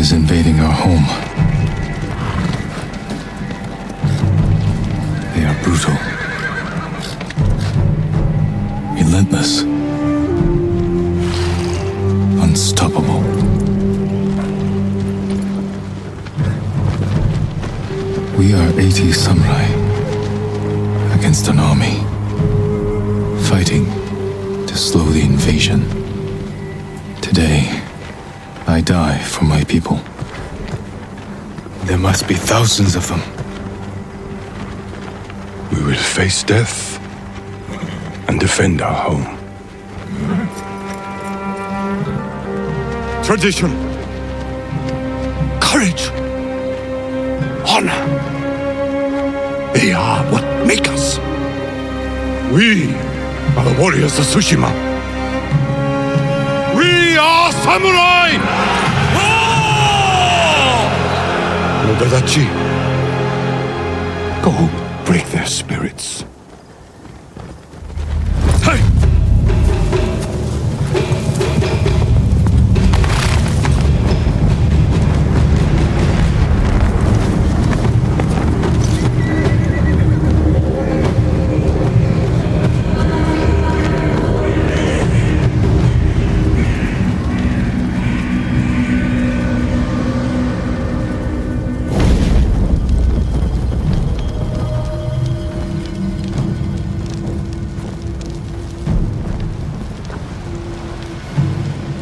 is invading our home. They are brutal, relentless, unstoppable. We are 80 samurai against an army, fighting to slow the invasion. Today, I die for my people. There must be thousands of them. We will face death and defend our home. Tradition, courage, honor. They are what make us. We are the warriors of Tsushima. We are samurai! Nobadachi, go break their spirits. Hey!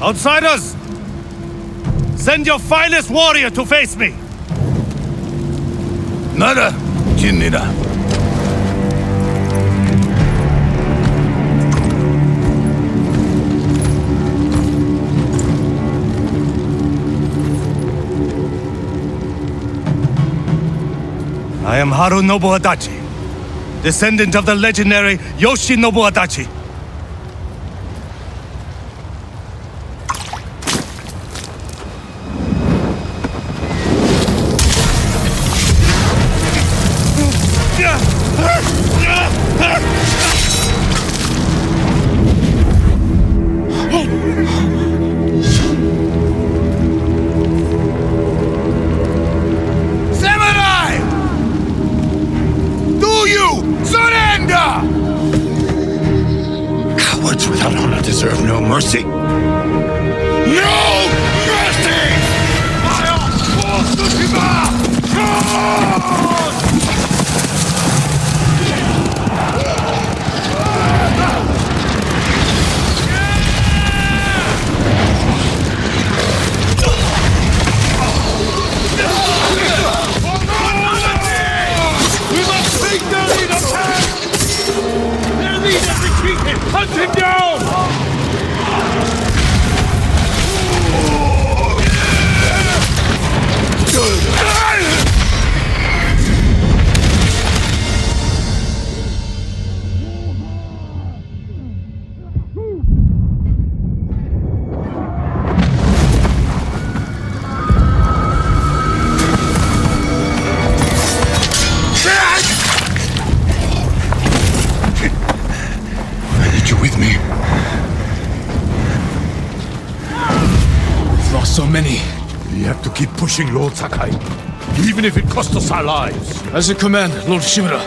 Outsiders! Send your finest warrior to face me! Nada, Jinnida. I am Harunobu Adachi, descendant of the legendary Yoshinobu Adachi. Cowards without honor deserve no mercy. No mercy! Fire for Tsushima! We must take the lead of their leader retreated! Hunt him down! I need you with me. We've lost so many. We have to keep pushing, Lord Sakai. Even if it costs us our lives. As you command, Lord Shimura.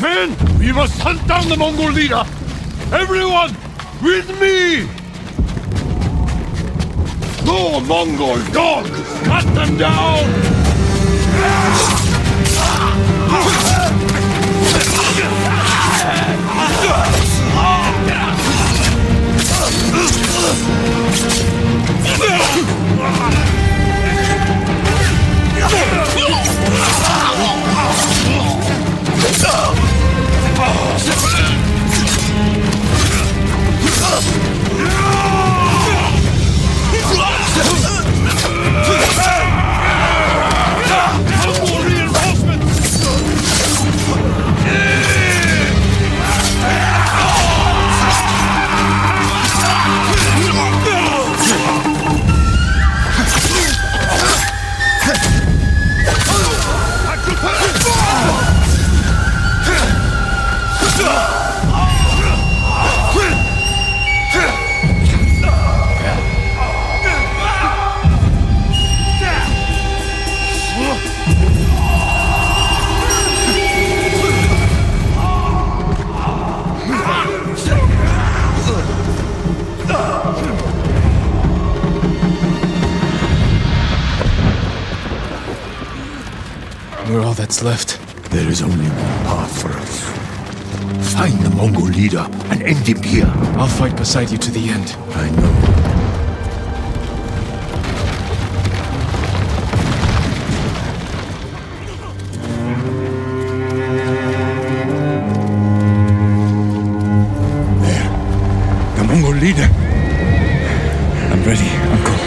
Men, we must hunt down the Mongol leader. Everyone, with me! Go, Mongol dogs! Cut them down! that's left. There is only one path for us. Find the Mongol leader and end him here. I'll fight beside you to the end. I know. There. The Mongol leader. I'm ready, Uncle.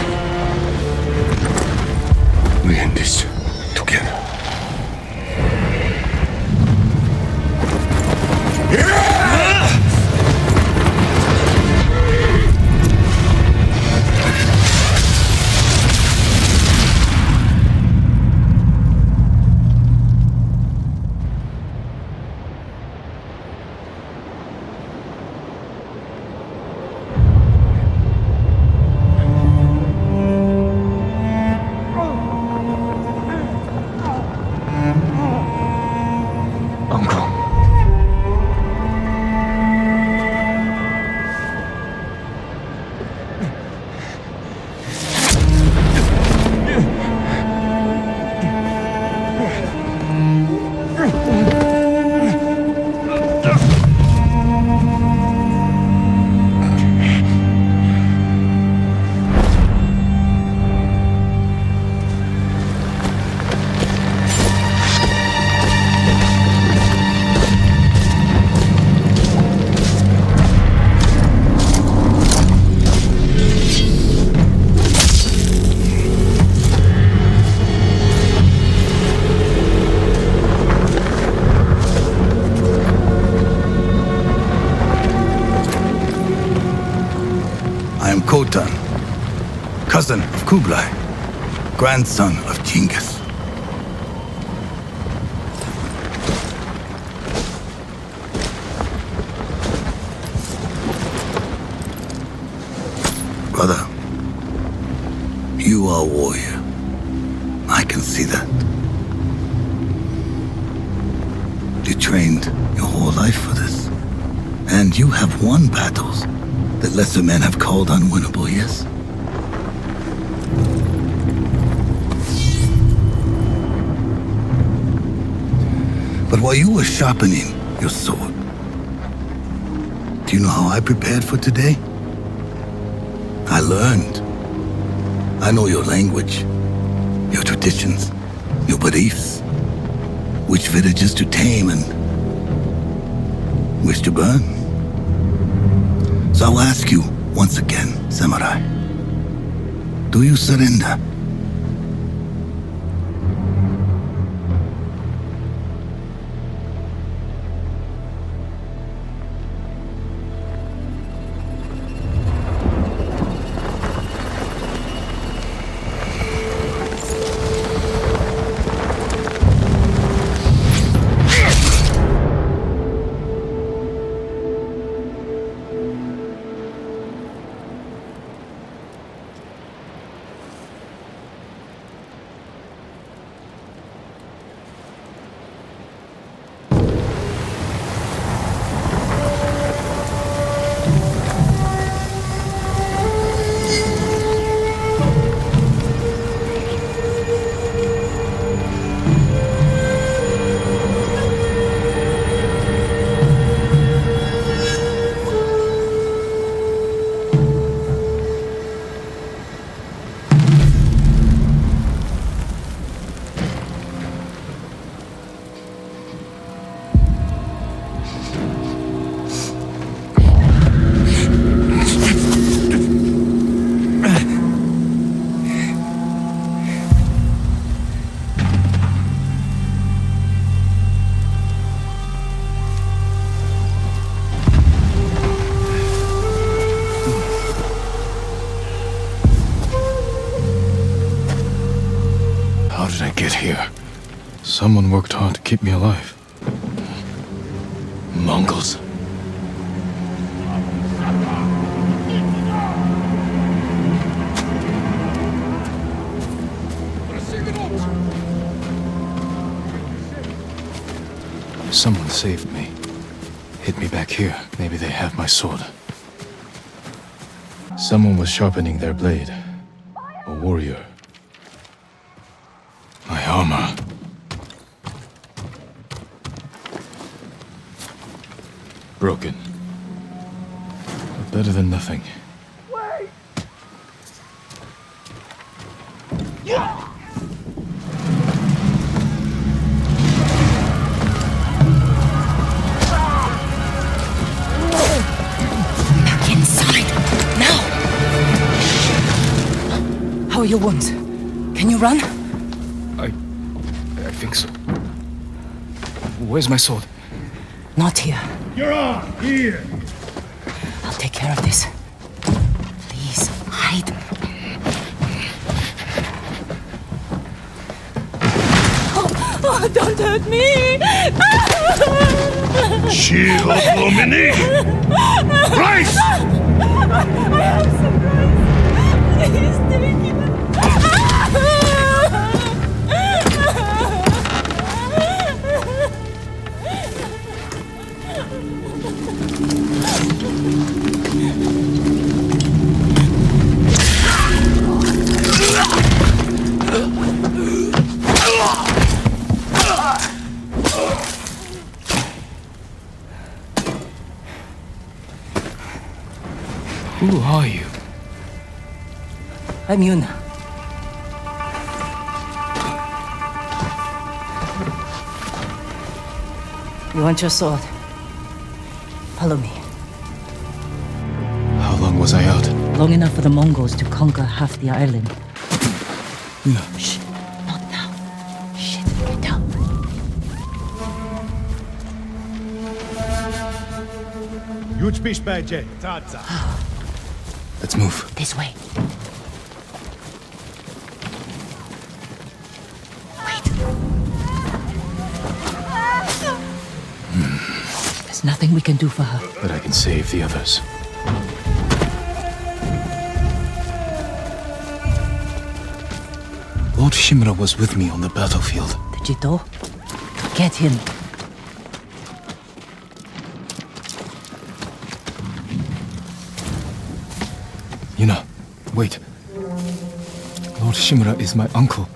We end this together. Uncle. I am Khotan, cousin of Kublai, grandson of Genghis. Brother, you are a warrior. I can see that. You trained your whole life for this. And you have won battles that lesser men have called unwinnable, yes? But while you were sharpening your sword, do you know how I prepared for today? I learned. I know your language, your traditions, your beliefs, which villages to tame and which to burn. So I'll ask you once again, Samurai, do you surrender? How did I get here? Someone worked hard to keep me alive. Mongols. Someone saved me. Hid me back here. Maybe they have my sword. Someone was sharpening their blade. A warrior. My armor. Broken. But better than nothing. Back inside! Now! How are your wounds? Can you run? I think so. Where's my sword? Not here. You're on! Here! I'll take care of this. Please, hide. Oh, don't hurt me! Shield Lumini! Rice! I have some rice. Please take it. Who are you? I'm Yuna. You want your sword? Follow me. How long was I out? Long enough for the Mongols to conquer half the island. Yuna. Shh, not now. Shit, get down. Let's move. This way. Wait. There's nothing we can do for her. But I can save the others. Lord Shimura was with me on the battlefield. The Jito? Get him. Yuna, wait. Lord Shimura is my uncle.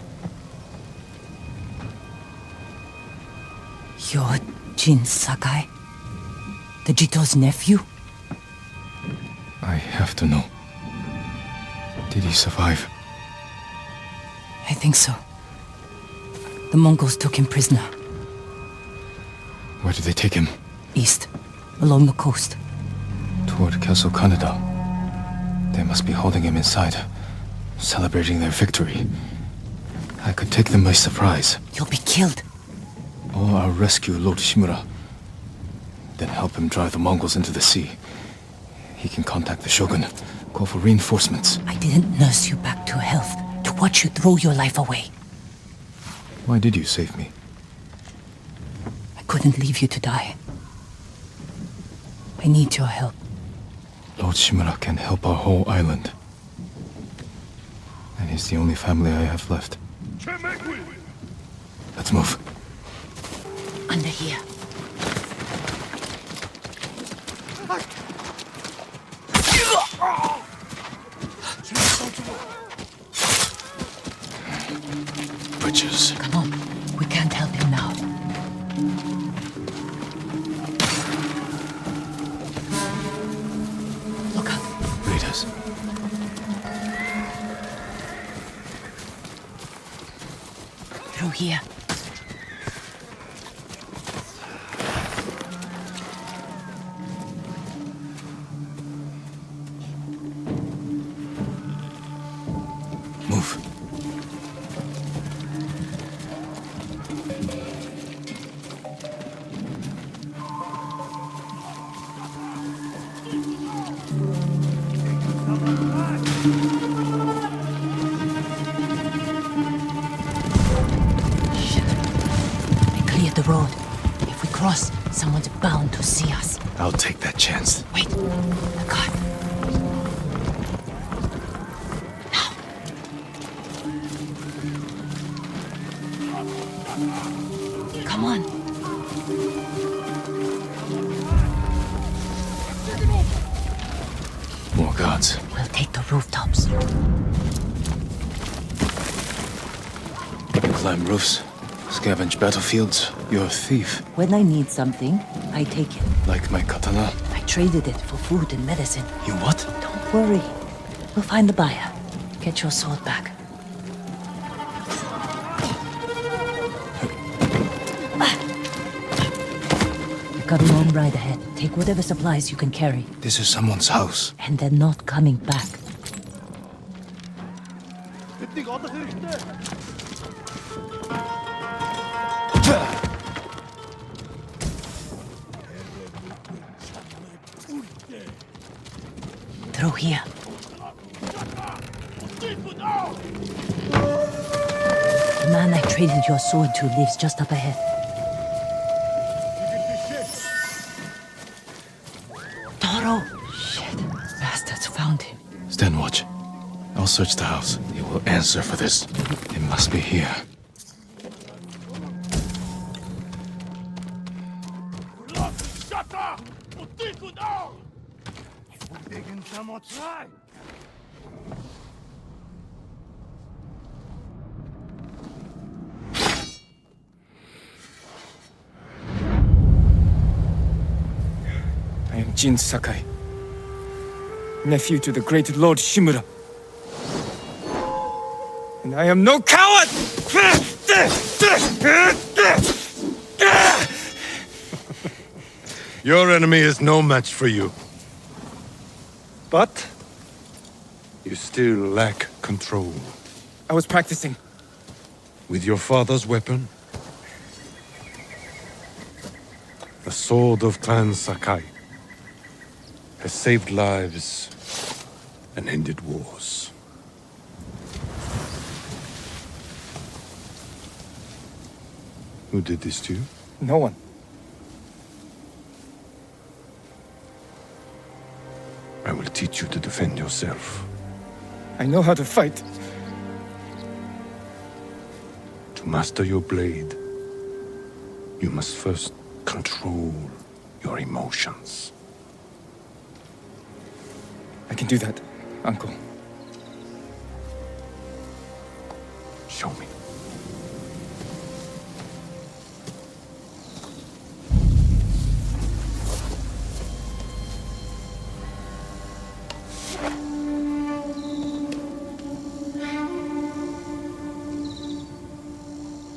You're Jin Sakai? The Jito's nephew? I have to know. Did he survive? I think so. The Mongols took him prisoner. Where did they take him? East, along the coast. Toward Castle Kaneda. They must be holding him inside, celebrating their victory. I could take them by surprise. You'll be killed. Or I'll rescue Lord Shimura. Then help him drive the Mongols into the sea. He can contact the Shogun, call for reinforcements. I didn't nurse you back to health to watch you throw your life away. Why did you save me? I couldn't leave you to die. I need your help. Lord Shimura can help our whole island. And he's the only family I have left. Let's move. Under here. Bridges. Come on. We can't help him now. Look up. Raiders. Through here. Move. Shit. They cleared the road. If we cross, someone's bound to see us. I'll take that chance. Wait. The car. Now. Come on. More guards. We'll take the rooftops. Climb roofs. Scavenge battlefields. You're a thief. When I need something, I take it. Like my katana. I traded it for food and medicine. You what? Don't worry. We'll find the buyer. Get your sword back. You've got a long ride ahead. Take whatever supplies you can carry. This is someone's house. And they're not coming back. Through here. The man I traded your sword to lives just up ahead. Toro! Shit. Bastards found him. Stand watch. I'll search the house. He will answer for this. It must be here. I am Jin Sakai, nephew to the great Lord Shimura. And I am no coward! Your enemy is no match for you. But you still lack control. I was practicing. With your father's weapon, the sword of Clan Sakai has saved lives and ended wars. Who did this to you? No one. I will teach you to defend yourself. I know how to fight. To master your blade, you must first control your emotions. I can do that, Uncle. Show me.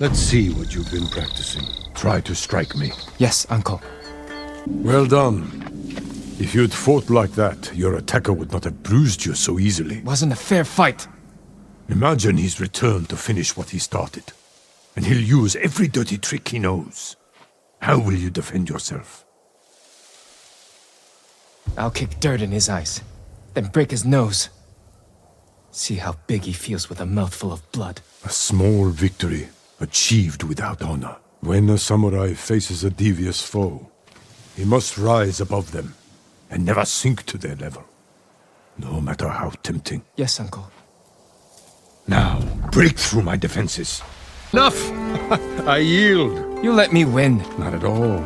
Let's see what you've been practicing. Try to strike me. Yes, Uncle. Well done. If you'd fought like that, your attacker would not have bruised you so easily. It wasn't a fair fight. Imagine he's returned to finish what he started. And he'll use every dirty trick he knows. How will you defend yourself? I'll kick dirt in his eyes, then break his nose. See how big he feels with a mouthful of blood. A small victory, achieved without honor. When a samurai faces a devious foe, he must rise above them and never sink to their level, no matter how tempting. Yes, Uncle. Now, break through my defenses. Enough! I yield. You let me win. Not at all.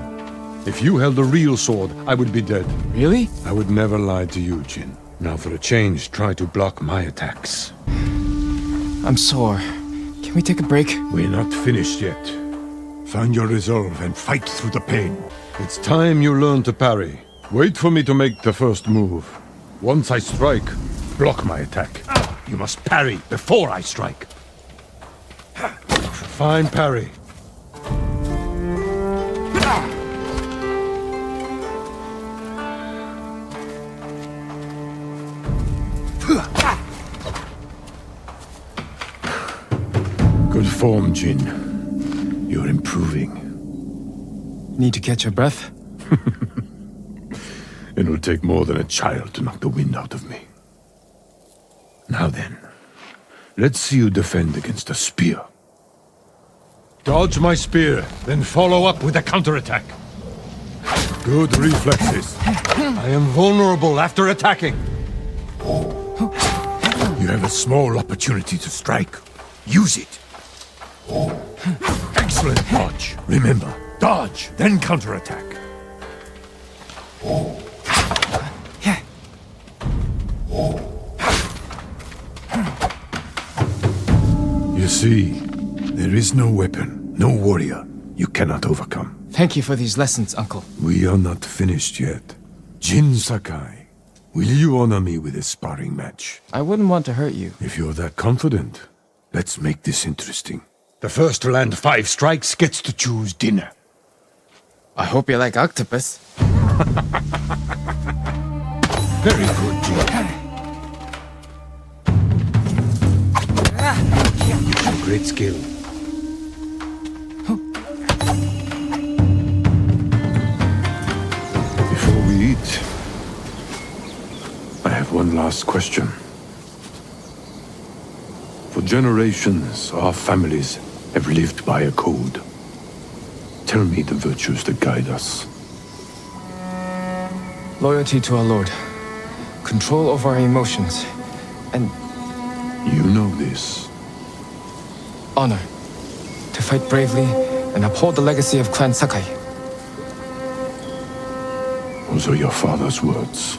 If you held a real sword, I would be dead. Really? I would never lie to you, Jin. Now for a change, try to block my attacks. I'm sore. Can we take a break? We're not finished yet. Find your resolve and fight through the pain. It's time you learn to parry. Wait for me to make the first move. Once I strike, block my attack. You must parry before I strike. Fine parry. Good form, Jin. You're improving. Need to catch your breath? It'll take more than a child to knock the wind out of me. Now then, let's see you defend against a spear. Dodge my spear, then follow up with a counterattack. Good reflexes. I am vulnerable after attacking. You have a small opportunity to strike. Use it. Excellent dodge. Remember, dodge, then counterattack. You see, there is no weapon No warrior you cannot overcome. Thank you for these lessons, Uncle. We are not finished yet. Jin Sakai, will you honor me with a sparring match? I wouldn't want to hurt you. If you're that confident, let's make this interesting. The first to land 5 strikes gets to choose dinner. I hope you like octopus. Very good, Jin. You show great skill. Before we eat, I have one last question. For generations, our families have lived by a code. Tell me the virtues that guide us. Loyalty to our Lord. Control over our emotions. And You know this. honor. To fight bravely and uphold the legacy of Clan Sakai. Those are your father's words.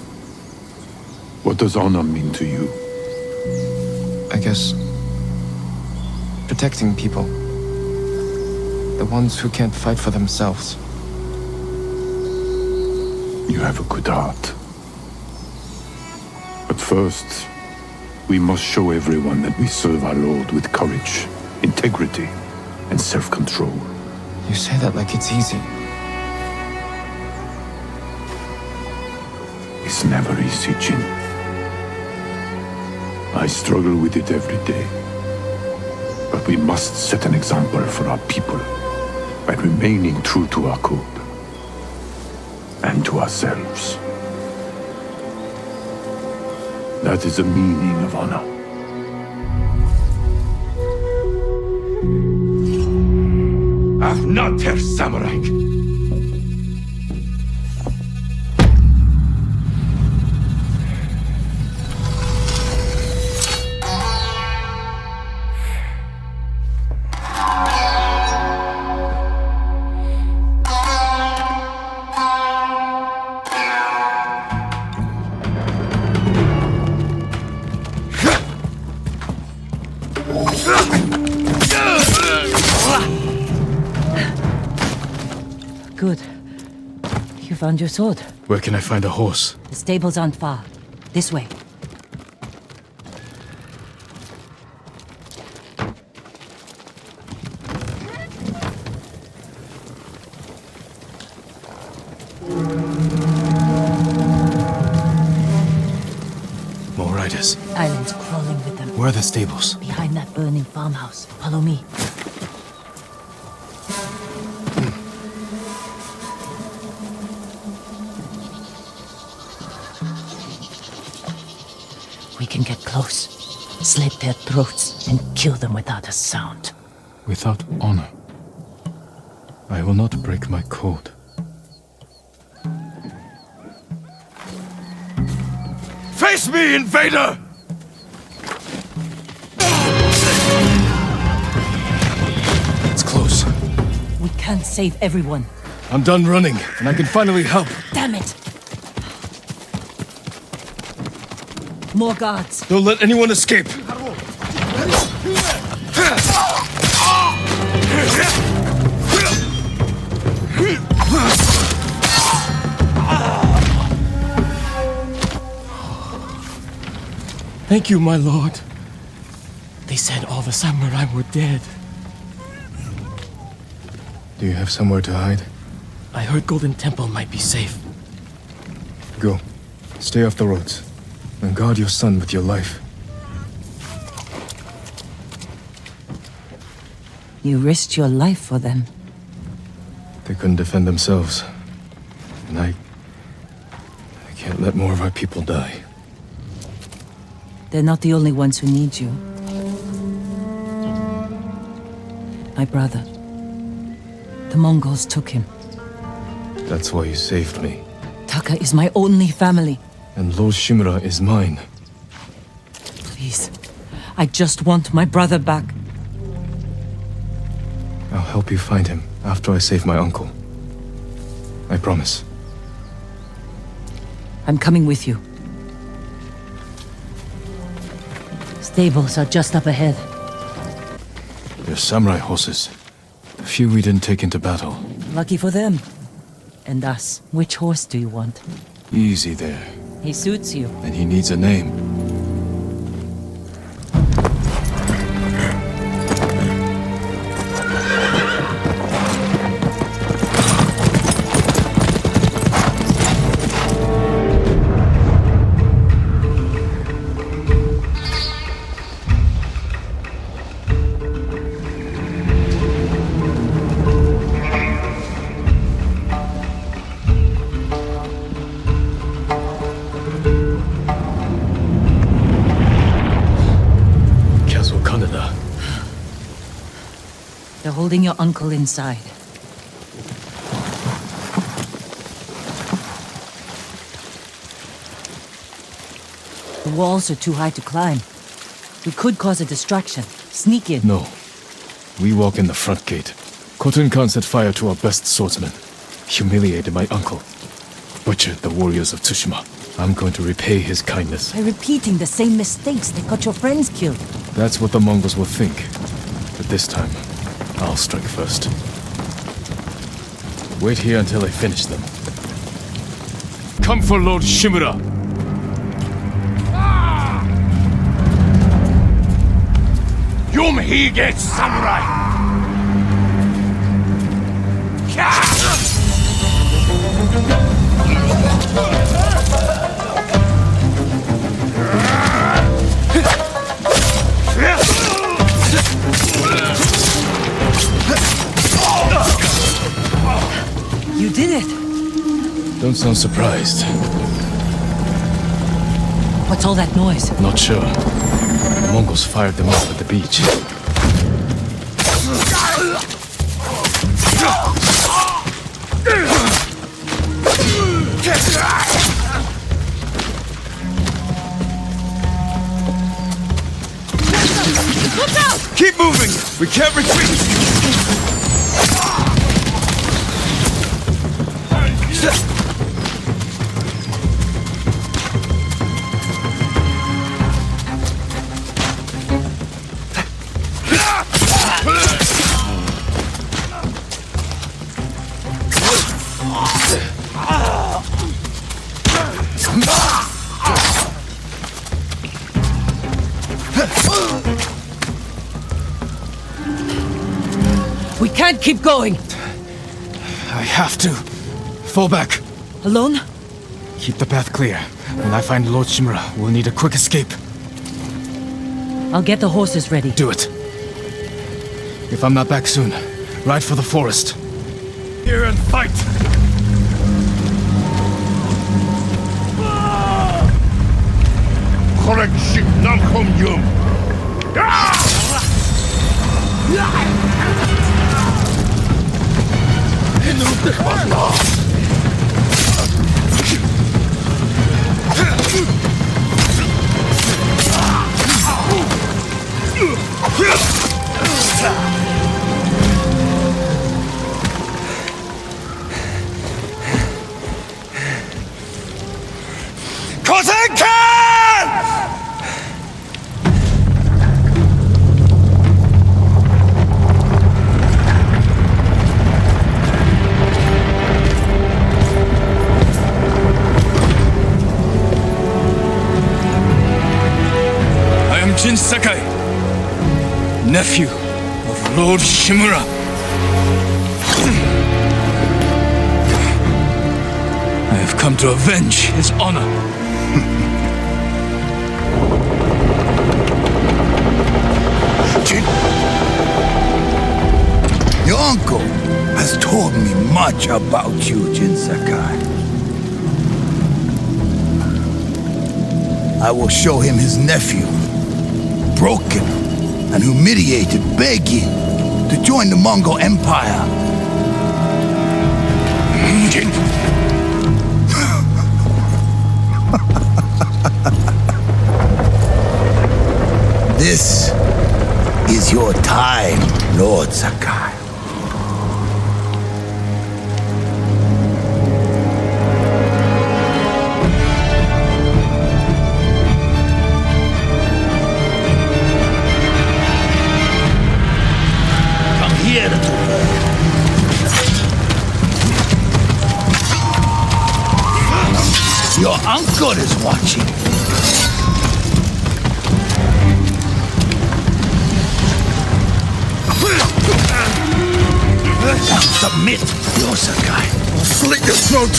What does honor mean to you? I guess... protecting people. The ones who can't fight for themselves. You have a good heart. But first, we must show everyone that we serve our Lord with courage, integrity, and self-control. You say that like it's easy. It's never easy, Jin. I struggle with it every day. But we must set an example for our people by remaining true to our code and to ourselves. That is the meaning of honor. I'm not Herr Samurai. Good. You found your sword. Where can I find a horse? The stables aren't far. This way. More riders. Islands crawling with them. Where are the stables? Behind that burning farmhouse. Follow me. We can get close, slit their throats, and kill them without a sound. Without honor. I will not break my code. Face me, invader! It's close. We can't save everyone. I'm done running, and I can finally help. Damn it! More guards. Don't let anyone escape. Thank you, my lord. They said all the samurai were dead. Do you have somewhere to hide? I heard Golden Temple might be safe. Go. Stay off the roads. And guard your son with your life. You risked your life for them. They couldn't defend themselves. And I can't let more of our people die. They're not the only ones who need you. My brother. The Mongols took him. That's why you saved me. Taka is my only family. And Lord Shimura is mine. Please. I just want my brother back. I'll help you find him after I save my uncle. I promise. I'm coming with you. Stables are just up ahead. They're samurai horses. Few we didn't take into battle. Lucky for them. And us. Which horse do you want? Easy there. He suits you. And he needs a name. Castle Kaneda. They're holding your uncle inside. The walls are too high to climb. We could cause a distraction. Sneak in. No. We walk in the front gate. Khotun Khan set fire to our best swordsman. Humiliated my uncle. Butchered the warriors of Tsushima. I'm going to repay his kindness. By repeating the same mistakes that got your friends killed. That's what the Mongols will think. But this time, I'll strike first. Wait here until I finish them. Come for Lord Shimura! Yum Hige Samurai! You did it! Don't sound surprised. What's all that noise? Not sure. The Mongols fired them off at the beach. Keep moving! We can't retreat! We can't keep going! I have to. Fall back. Alone? Keep the path clear. When I find Lord Shimura, we'll need a quick escape. I'll get the horses ready. Do it. If I'm not back soon, ride for the forest. Here and fight! Correct ship nam kom yum! Khotun Khan! I am Jin Sakai, nephew of Lord Shimura. I have come to avenge his honor. Your uncle has told me much about you, Jin Sakai. I will show him his nephew, broken and humiliated, begging to join the Mongol Empire. This is your time, Lord Sakai. Come here, Your uncle is watching. Submit, Yosakai. I'll slit your throat.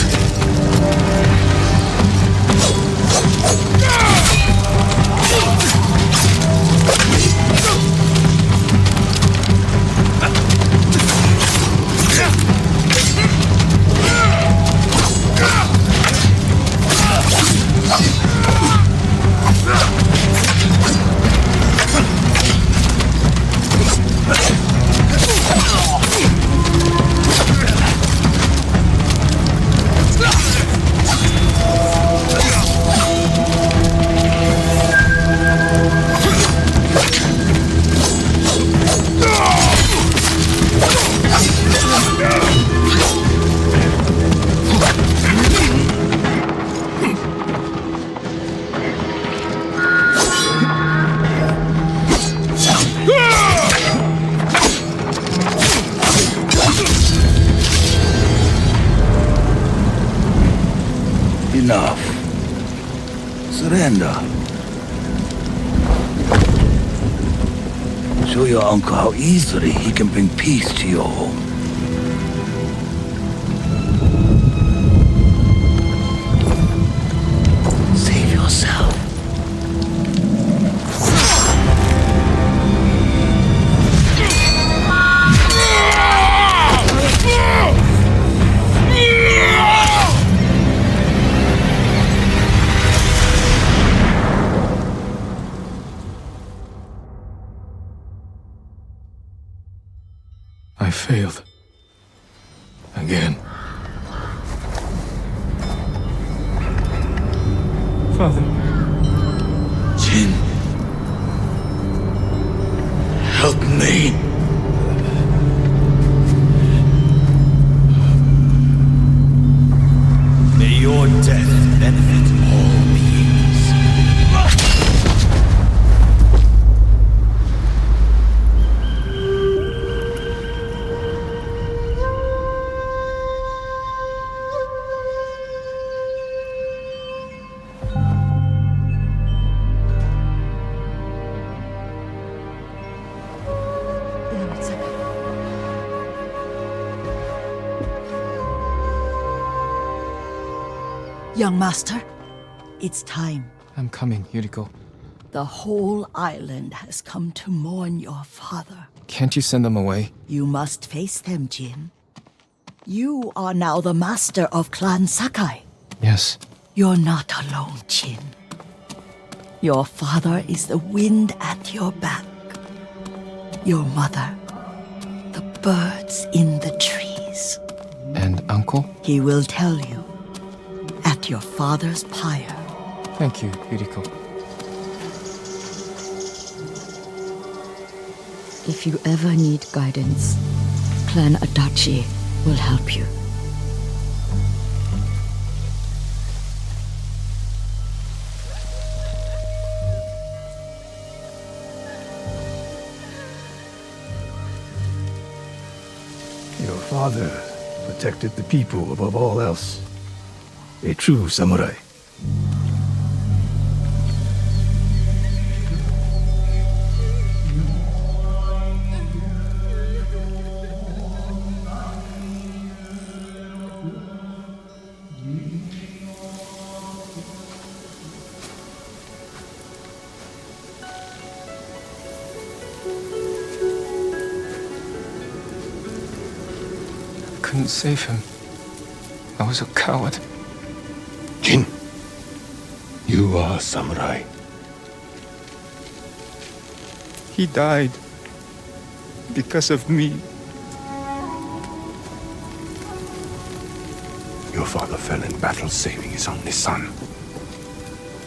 Enough. Surrender. Show your uncle how easily he can bring peace to your home. Save yourself. I failed. Again. Father. Jin. Help me. May your death benefit all beings. Young master, it's time. I'm coming, Yuriko. The whole island has come to mourn your father. Can't you send them away? You must face them, Jin. You are now the master of Clan Sakai. Yes. You're not alone, Jin. Your father is the wind at your back. Your mother, the birds in the trees. And Uncle? He will tell you at your father's pyre. Thank you, Yuriko. If you ever need guidance, Clan Adachi will help you. Your father protected the people above all else. A true samurai. Couldn't save him. I was a coward. Jin, you are a samurai. He died because of me. Your father fell in battle saving his only son.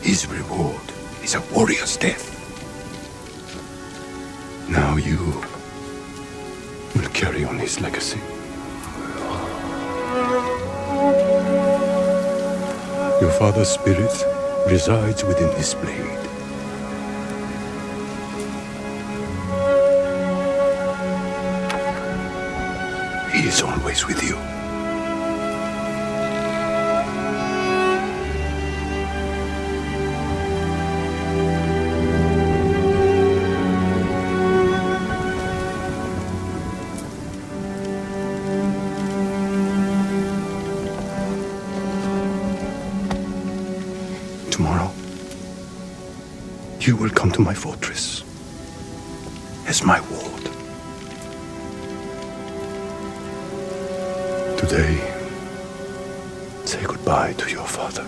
His reward is a warrior's death. Now you will carry on his legacy. Your father's spirit resides within this blade. He is always with you. tomorrow, you will come to my fortress as my ward. Today, say goodbye to your father.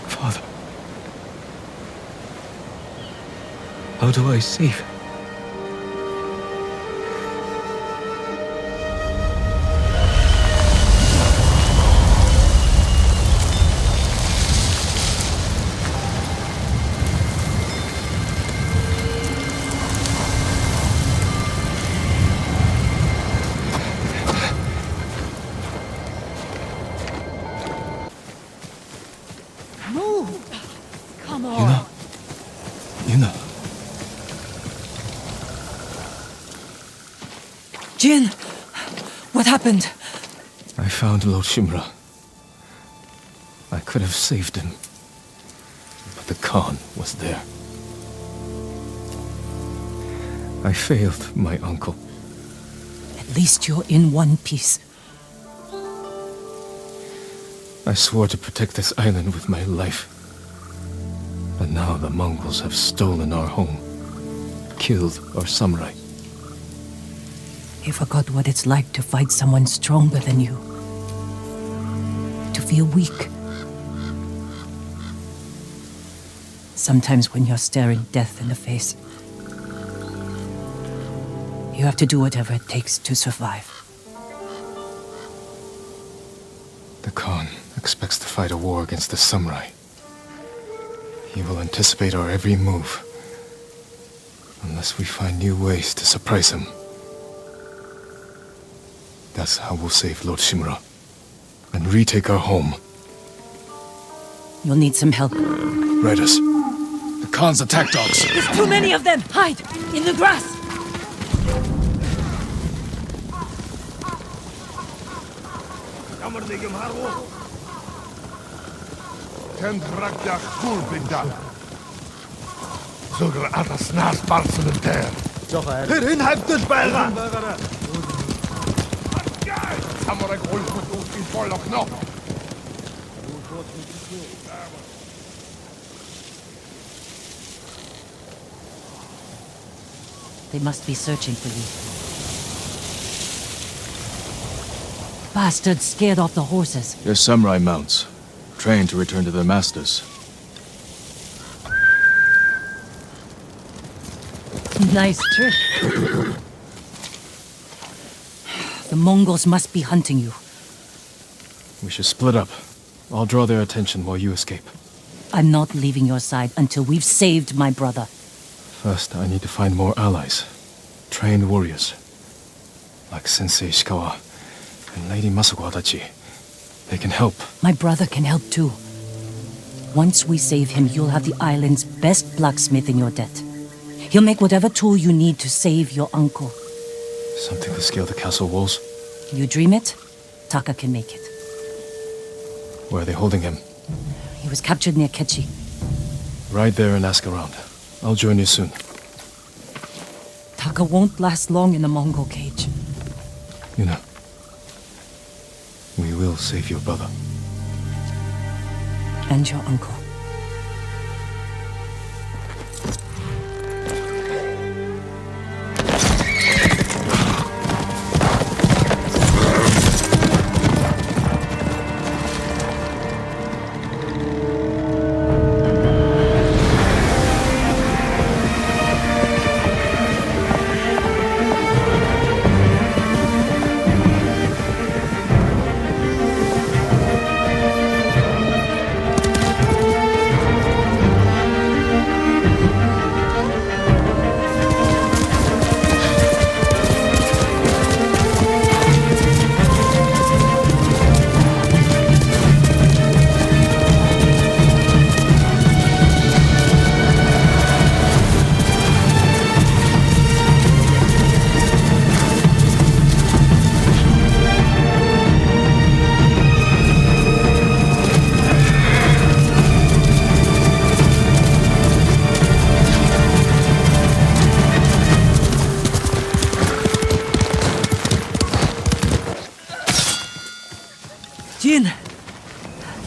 Father. How do I save? Come on. Yuna. Jin, what happened? I found Lord Shimura. I could have saved him. But the Khan was there. I failed my uncle. At least you're in one piece. I swore to protect this island with my life. But now the Mongols have stolen our home, killed our samurai. You forgot what it's like to fight someone stronger than you. To feel weak. Sometimes when you're staring death in the face, you have to do whatever it takes to survive. The Khan expects to fight a war against the samurai. He will anticipate our every move, unless we find new ways to surprise him. That's how we'll save Lord Shimura, and retake our home. You'll need some help. Raiders. The Khan's attack dogs. There's too many of them! Hide! In the grass! Kendrakja Kulbinda. Sugar atas nas barselenter. Hierin hebt het bijna. Samurai golfut ut in volle knop. They must be searching for you. Bastards scared off the horses. They're samurai mounts, trained to return to their masters. Nice trick. The Mongols must be hunting you. We should split up. I'll draw their attention while you escape. I'm not leaving your side until we've saved my brother. First, I need to find more allies. Trained warriors. Like Sensei Ishikawa and Lady Masako Adachi. They can help. My brother can help too. Once we save him, you'll have the island's best blacksmith in your debt. He'll make whatever tool you need to save your uncle. Something to scale the castle walls? You dream it, Taka can make it. Where are they holding him? He was captured near Kechi. Ride there and ask around. I'll join you soon. Taka won't last long in the Mongol cage. Yuna. We will save your brother. And your uncle.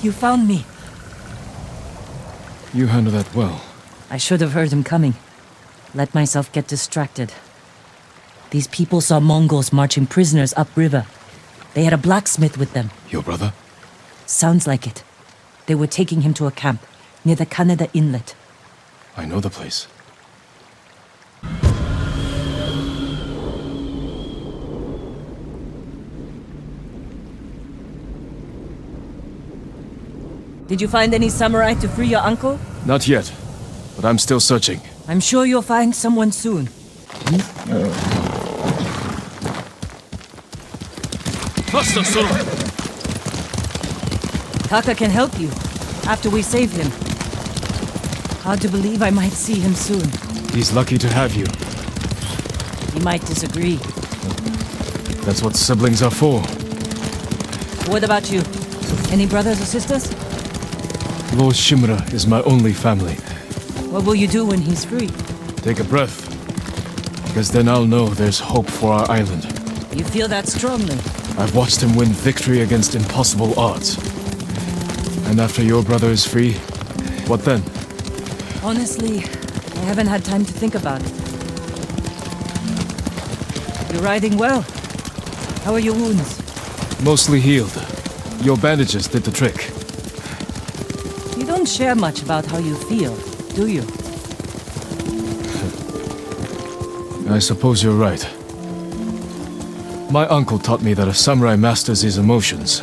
You found me. You handled that well. I should have heard him coming. Let myself get distracted. These people saw Mongols marching prisoners upriver. They had a blacksmith with them. Your brother? Sounds like it. They were taking him to a camp near the Kaneda Inlet. I know the place. Did you find any samurai to free your uncle? Not yet, but I'm still searching. I'm sure you'll find someone soon. Master Sora! Taka can help you after we save him. Hard to believe I might see him soon. He's lucky to have you. He might disagree. That's what siblings are for. What about you? Any brothers or sisters? Lord Shimura is my only family. What will you do when he's free? Take a breath. Because then I'll know there's hope for our island. You feel that strongly? I've watched him win victory against impossible odds. And after your brother is free, what then? Honestly, I haven't had time to think about it. You're riding well. How are your wounds? Mostly healed. Your bandages did the trick. You don't share much about how you feel, do you? I suppose you're right. My uncle taught me that a samurai masters his emotions,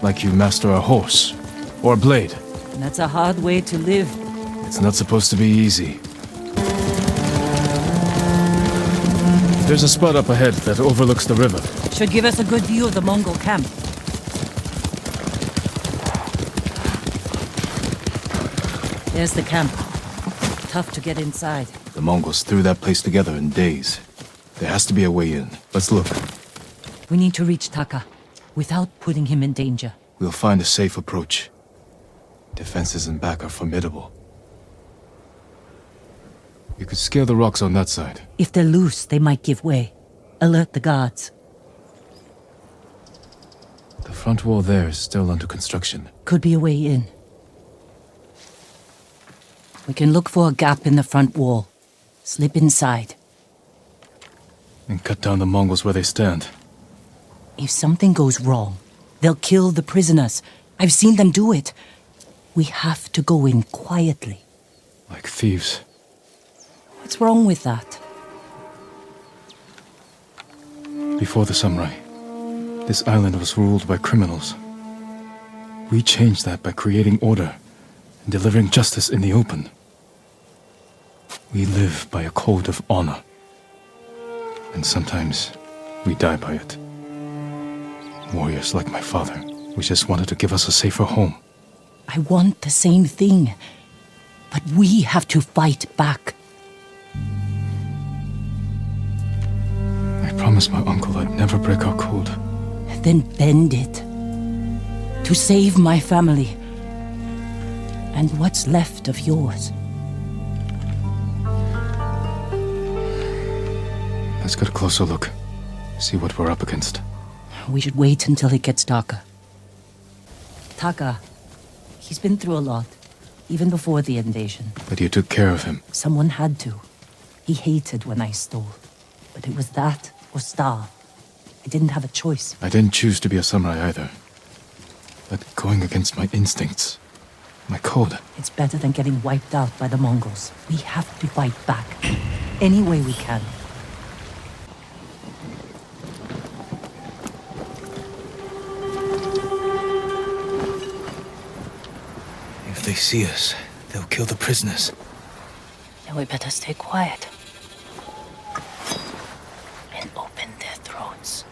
like you master a horse or a blade. That's a hard way to live. It's not supposed to be easy. There's a spot up ahead that overlooks the river. Should give us a good view of the Mongol camp. There's the camp. Tough to get inside. The Mongols threw that place together in days. There has to be a way in. Let's look. We need to reach Taka without putting him in danger. We'll find a safe approach. Defenses in back are formidable. You could scale the rocks on that side. If they're loose, they might give way. Alert the guards. The front wall there is still under construction. Could be a way in. We can look for a gap in the front wall. Slip inside. And cut down the Mongols where they stand. If something goes wrong, they'll kill the prisoners. I've seen them do it. We have to go in quietly. Like thieves. What's wrong with that? Before the samurai, this island was ruled by criminals. We changed that by creating order and delivering justice in the open. We live by a code of honor. And sometimes we die by it. Warriors like my father, we just wanted to give us a safer home. I want the same thing. But we have to fight back. I promised my uncle I'd never break our code. Then bend it. To save my family. And what's left of yours. Let's get a closer look. See what we're up against. We should wait until it gets darker. Taka, he's been through a lot. Even before the invasion. But you took care of him. Someone had to. He hated when I stole. But it was that or starve. I didn't have a choice. I didn't choose to be a samurai either. But going against my instincts, my code. It's better than getting wiped out by the Mongols. We have to fight back. Any way we can. If they see us, they'll kill the prisoners. Then we better stay quiet. And open their throats.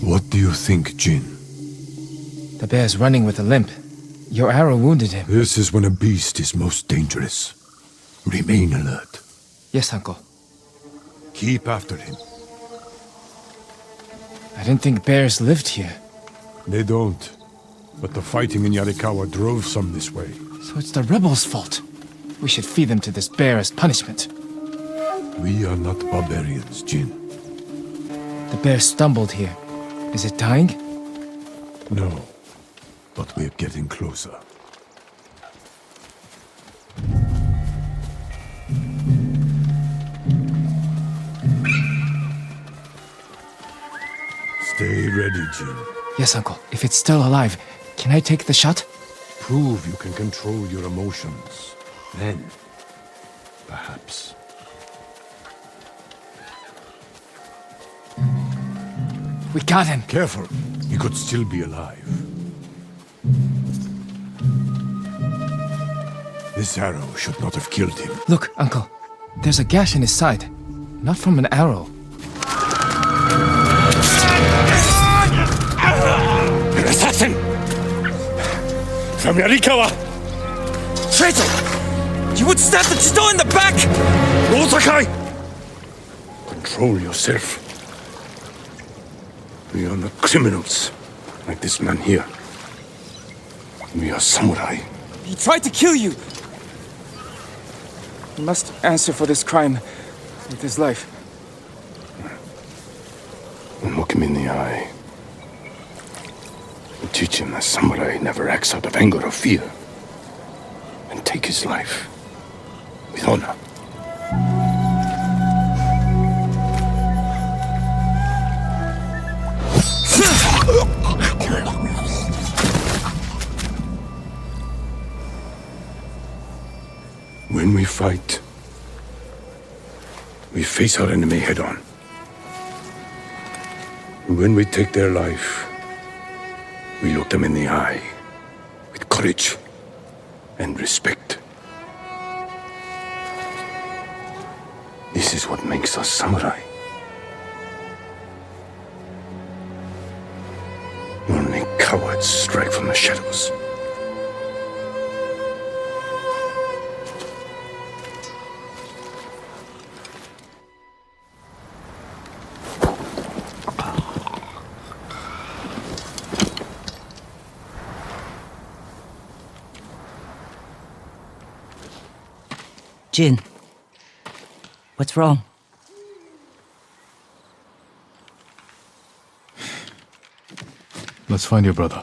What do you think, Jin? The bear's running with a limp. Your arrow wounded him. This is when a beast is most dangerous. Remain alert. Yes, Uncle. Keep after him. I didn't think bears lived here. They don't. But the fighting in Yarikawa drove some this way. So it's the rebels' fault. We should feed them to this bear as punishment. We are not barbarians, Jin. The bear stumbled here. Is it dying? No. But we're getting closer. Stay ready, Jin. Yes, Uncle. If it's still alive, can I take the shot? Prove you can control your emotions. Then, perhaps. We got him! Careful. He could still be alive. This arrow should not have killed him. Look, Uncle. There's a gash in his side. Not from an arrow. An assassin! From Yarikawa! Traitor! You would stab the Chido in the back! Rosakai! Control yourself. We are not criminals, like this man here. We are samurai. He tried to kill you! He must answer for this crime with his life. And look him in the eye. And teach him that samurai never acts out of anger or fear. And take his life with honor. When we fight, we face our enemy head-on. When we take their life, we look them in the eye with courage and respect. This is what makes us samurai. Only cowards strike from the shadows. Jin, what's wrong? Let's find your brother.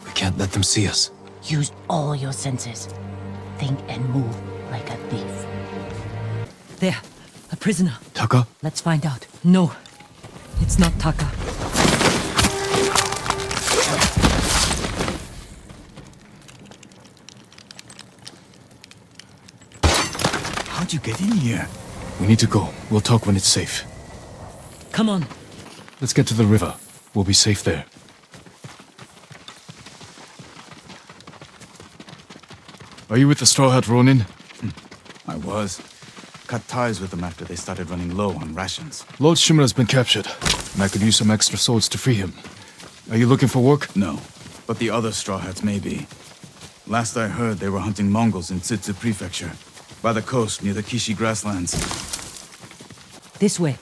We can't let them see us. Use all your senses. Think and move like a thief. There, a prisoner. Taka? Let's find out. No, it's not Taka. How'd you get in here? We need to go. We'll talk when it's safe. Come on. Let's get to the river. We'll be safe there. Are you with the Straw Hat Ronin? I was. Cut ties with them after they started running low on rations. Lord Shimura's been captured, and I could use some extra swords to free him. Are you looking for work? No, but the other Straw Hats may be. Last I heard, they were hunting Mongols in Tsutsu Prefecture, by the coast near the Kishi grasslands. This way.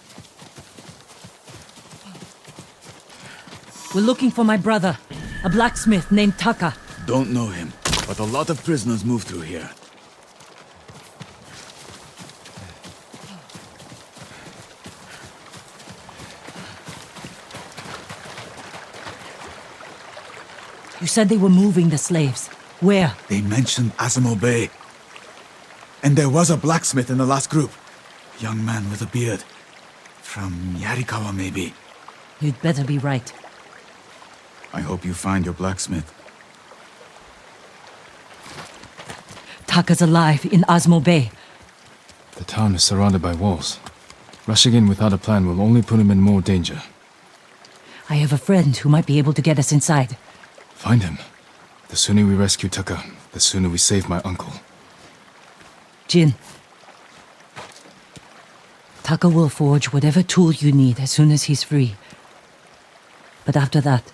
We're looking for my brother, a blacksmith named Taka. Don't know him, but a lot of prisoners move through here. You said they were moving the slaves. Where? They mentioned Azamo Bay. And there was a blacksmith in the last group. Young man with a beard. From Yarikawa, maybe. You'd better be right. I hope you find your blacksmith. Taka's alive in Azamo Bay. The town is surrounded by walls. Rushing in without a plan will only put him in more danger. I have a friend who might be able to get us inside. Find him. The sooner we rescue Taka, the sooner we save my uncle. Jin. Taka will forge whatever tool you need as soon as he's free. But after that,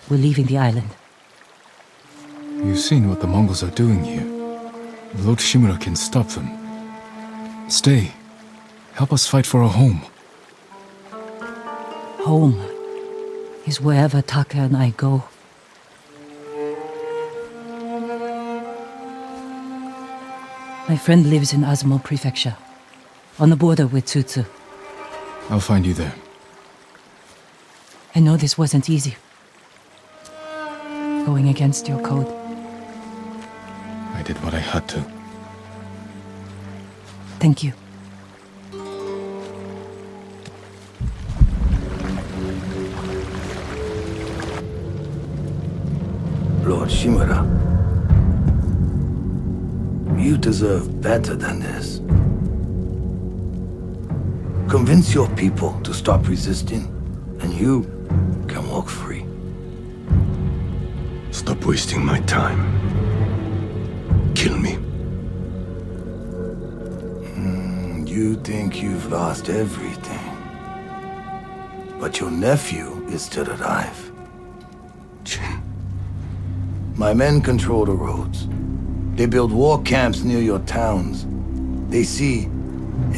we're leaving the island. You've seen what the Mongols are doing here. Lord Shimura can stop them. Stay. Help us fight for a home. Home is wherever Taka and I go. My friend lives in Azamo Prefecture, on the border with Tsutsu. I'll find you there. I know this wasn't easy. Going against your code. I did what I had to. Thank you. Lord Shimura, you deserve better than this. Convince your people to stop resisting, and you can walk free. Stop wasting my time. Kill me. You think you've lost everything. But your nephew is still alive. Jin. My men control the roads. They build war camps near your towns. They see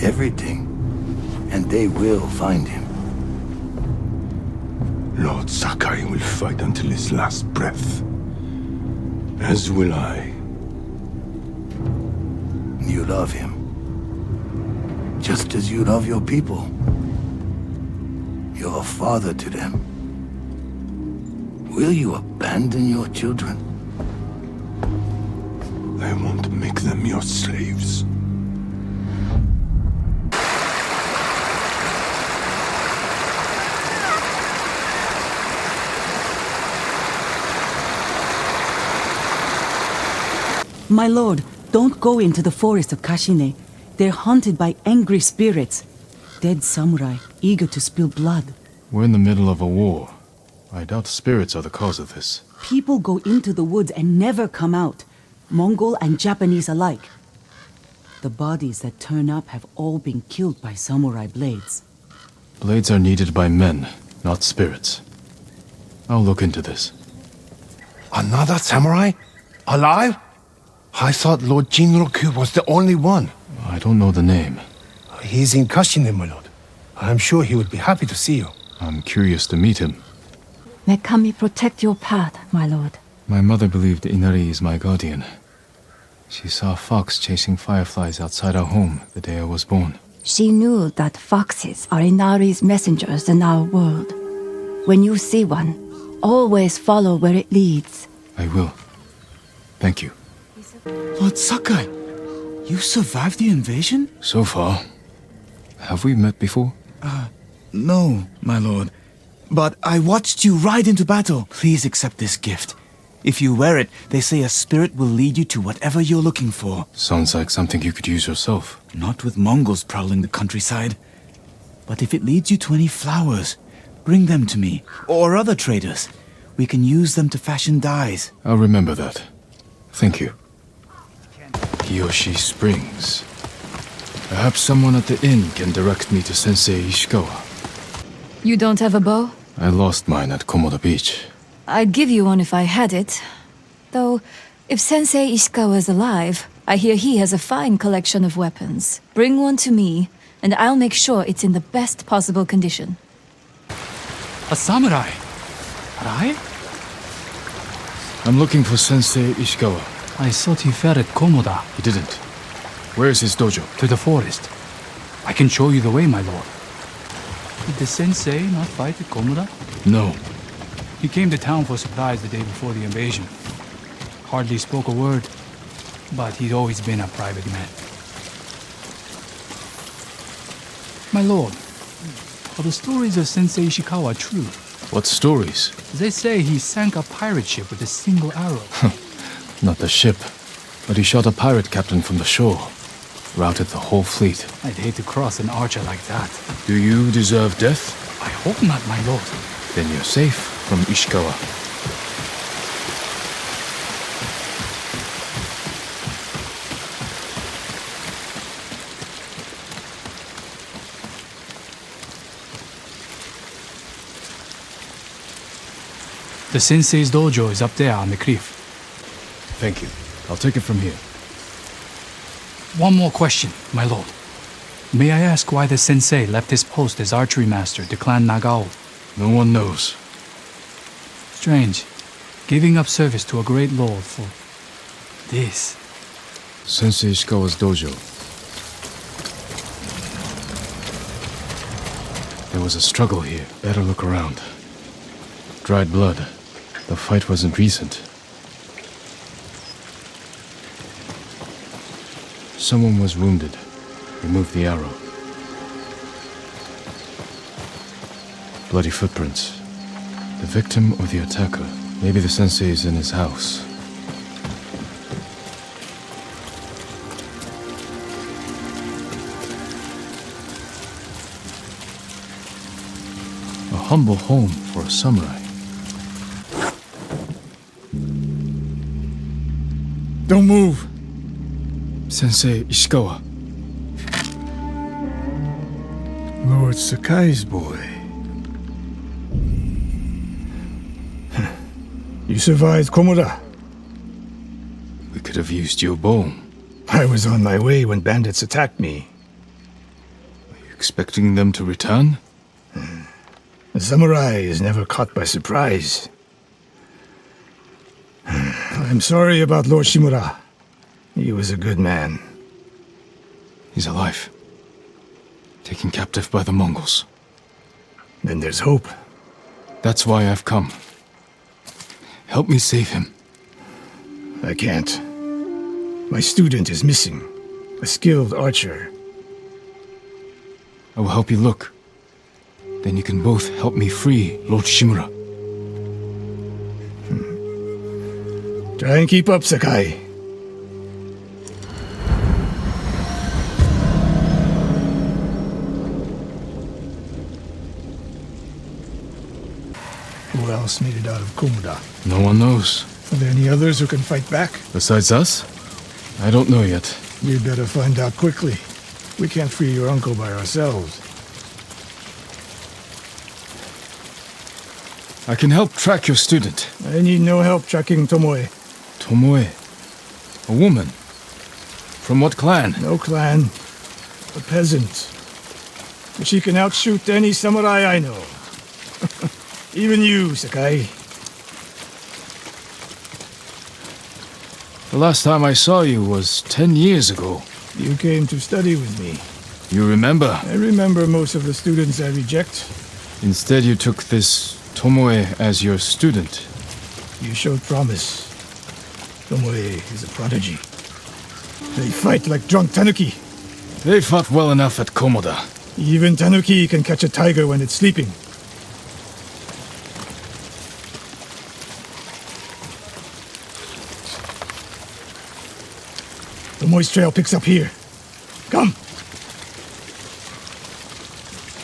everything, and they will find him. Lord Sakai will fight until his last breath. As will I. You love him. Just as you love your people. You're a father to them. Will you abandon your children? I won't make them your slaves. My lord, don't go into the forest of Kashine. They're haunted by angry spirits. Dead samurai, eager to spill blood. We're in the middle of a war. I doubt spirits are the cause of this. People go into the woods and never come out. Mongol and Japanese alike. The bodies that turn up have all been killed by samurai blades. Blades are needed by men, not spirits. I'll look into this. Another samurai? Alive? I thought Lord Jinroku was the only one. I don't know the name. He's in Kashine, my lord. I'm sure he would be happy to see you. I'm curious to meet him. May Kami protect your path, my lord. My mother believed Inari is my guardian. She saw a fox chasing fireflies outside our home the day I was born. She knew that foxes are Inari's messengers in our world. When you see one, always follow where it leads. I will. Thank you. Lord Sakai, you survived the invasion? So far. Have we met before? No, my lord. But I watched you ride into battle. Please accept this gift. If you wear it, they say a spirit will lead you to whatever you're looking for. Sounds like something you could use yourself. Not with Mongols prowling the countryside. But if it leads you to any flowers, bring them to me, or other traders. We can use them to fashion dyes. I'll remember that. Thank you. Kiyoshi Springs. Perhaps someone at the inn can direct me to Sensei Ishikawa. You don't have a bow? I lost mine at Komoda Beach. I'd give you one if I had it. Though, if Sensei Ishikawa is alive, I hear he has a fine collection of weapons. Bring one to me, and I'll make sure it's in the best possible condition. A samurai? Alive? I'm looking for Sensei Ishikawa. I thought he fell at Komoda. He didn't. Where is his dojo? To the forest. I can show you the way, my lord. Did the sensei not fight at Komoda? No. He came to town for supplies the day before the invasion. Hardly spoke a word, but he'd always been a private man. My lord, are the stories of Sensei Ishikawa true? What stories? They say he sank a pirate ship with a single arrow. Not the ship, but he shot a pirate captain from the shore. Routed the whole fleet. I'd hate to cross an archer like that. Do you deserve death? I hope not, my lord. Then you're safe from Ishikawa. The sensei's dojo is up there on the cliff. Thank you. I'll take it from here. One more question, my lord. May I ask why the sensei left his post as archery master to Clan Nagao? No one knows. Strange. Giving up service to a great lord for this. Sensei Ishikawa's dojo. There was a struggle here. Better look around. Dried blood. The fight wasn't recent. Someone was wounded. Remove the arrow. Bloody footprints. The victim or the attacker. Maybe the sensei is in his house. A humble home for a samurai. Don't move! Sensei Ishikawa. Lord Sakai's boy. You survived Komoda. We could have used your bow. I was on my way when bandits attacked me. Are you expecting them to return? A samurai is never caught by surprise. I'm sorry about Lord Shimura. He was a good man. He's alive. Taken captive by the Mongols. Then there's hope. That's why I've come. Help me save him. I can't. My student is missing. A skilled archer. I will help you look. Then you can both help me free Lord Shimura. Try and keep up, Sakai. Who else made it out of Komoda? No one knows. Are there any others who can fight back? Besides us? I don't know yet. We'd better find out quickly. We can't free your uncle by ourselves. I can help track your student. I need no help tracking Tomoe. Tomoe? A woman? From what clan? No clan. A peasant. But she can outshoot any samurai I know. Even you, Sakai. The last time I saw you was 10 years ago. You came to study with me. You remember? I remember most of the students I reject. Instead, you took this Tomoe as your student. You showed promise. Tomoe is a prodigy. They fight like drunk tanuki. They fought well enough at Komoda. Even tanuki can catch a tiger when it's sleeping. Tomoe's trail picks up here. Come!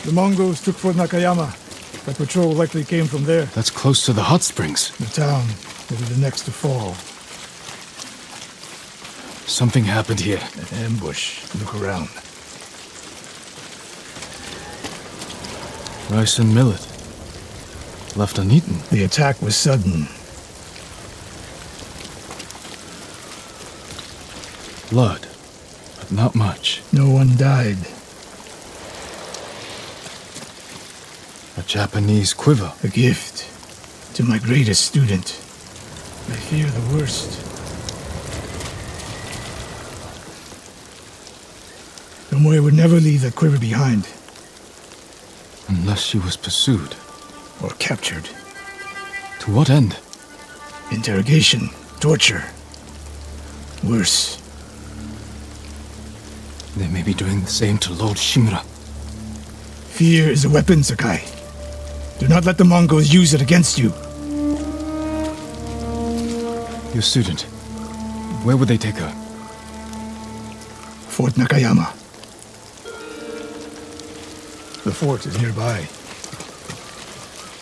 The Mongols took Fort Nakayama. The patrol likely came from there. That's close to the hot springs. The town will be the next to fall. Something happened here. An ambush. Look around. Rice and millet. Left uneaten. The attack was sudden. Blood, but not much. No one died. A Japanese quiver. A gift to my greatest student. I fear the worst. Tomoe would never leave that quiver behind. Unless she was pursued. Or captured. To what end? Interrogation. Torture. Worse. They may be doing the same to Lord Shimura. Fear is a weapon, Sakai. Do not let the Mongols use it against you. Your student. Where would they take her? Fort Nakayama. The fort is nearby.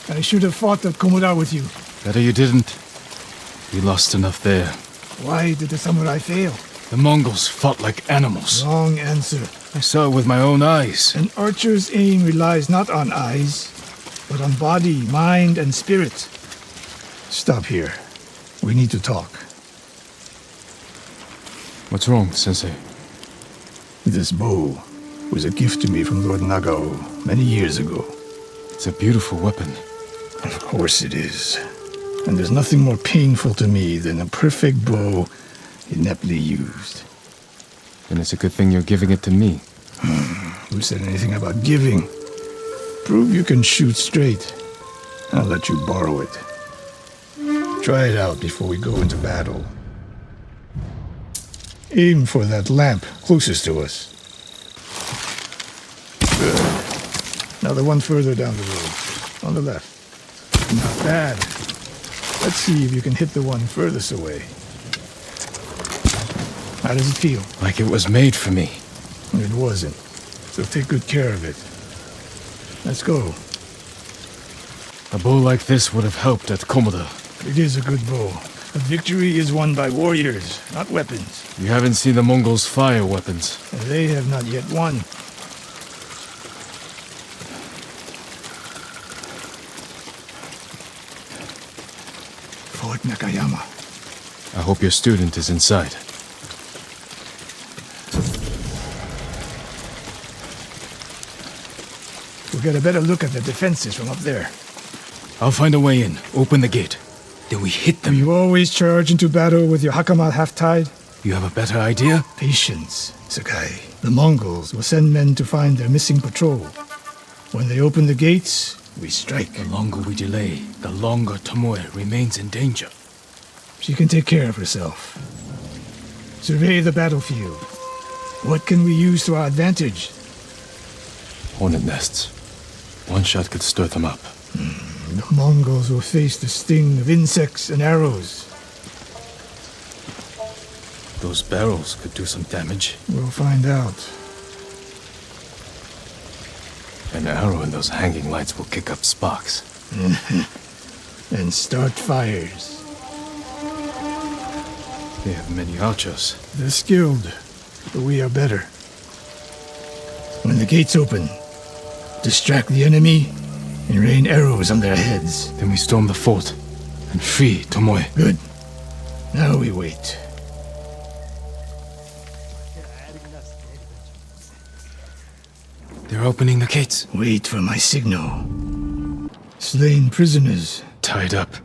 I should have fought at Komoda with you. Better you didn't. We lost enough there. Why did the samurai fail? The Mongols fought like animals. Wrong answer. I saw it with my own eyes. An archer's aim relies not on eyes, but on body, mind, and spirit. Stop here. We need to talk. What's wrong, Sensei? This bow was a gift to me from Lord Nagao many years ago. It's a beautiful weapon. Of course it is. And there's nothing more painful to me than a perfect bow ineptly used. Then it's a good thing you're giving it to me. Who said anything about giving? Prove you can shoot straight. I'll let you borrow it. Try it out before we go into battle. Aim for that lamp closest to us. Good. Now the one further down the road. On the left. Not bad. Let's see if you can hit the one furthest away. How does it feel? Like it was made for me. It wasn't. So take good care of it. Let's go. A bow like this would have helped at Komoda. It is a good bow. But victory is won by warriors, not weapons. You haven't seen the Mongols fire weapons. They have not yet won. Fort Nakayama. I hope your student is inside. We'll get a better look at the defenses from up there. I'll find a way in. Open the gate. Then we hit them. You always charge into battle with your hakama half-tied? You have a better idea? Patience, Sakai. The Mongols will send men to find their missing patrol. When they open the gates, we strike. The longer we delay, the longer Tomoe remains in danger. She can take care of herself. Survey the battlefield. What can we use to our advantage? Hornet nests. One shot could stir them up. The Mongols will face the sting of insects and arrows. Those barrels could do some damage. We'll find out. An arrow in those hanging lights will kick up sparks. And start fires. They have many archers. They're skilled, but we are better. When the gates open, distract the enemy and rain arrows on their heads. Then we storm the fort and free Tomoe. Good. Now we wait. They're opening the gates. Wait for my signal. Slain prisoners. Tied up.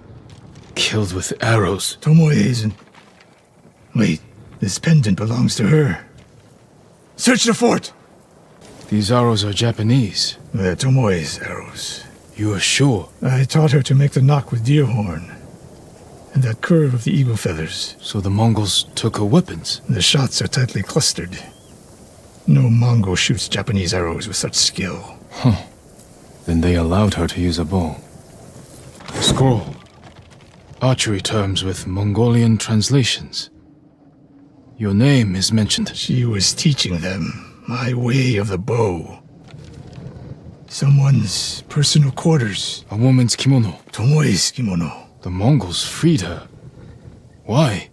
Killed with arrows. Tomoe isn't... Wait, this pendant belongs to her. Search the fort! These arrows are Japanese. They're Tomoe's arrows. You are sure? I taught her to make the knock with deer horn. And that curve of the eagle feathers. So the Mongols took her weapons? The shots are tightly clustered. No Mongol shoots Japanese arrows with such skill. Huh. Then they allowed her to use a bow. A scroll. Archery terms with Mongolian translations. Your name is mentioned. She was teaching them my way of the bow. Someone's personal quarters. A woman's kimono. Tomoe's kimono. The Mongols freed her. Why?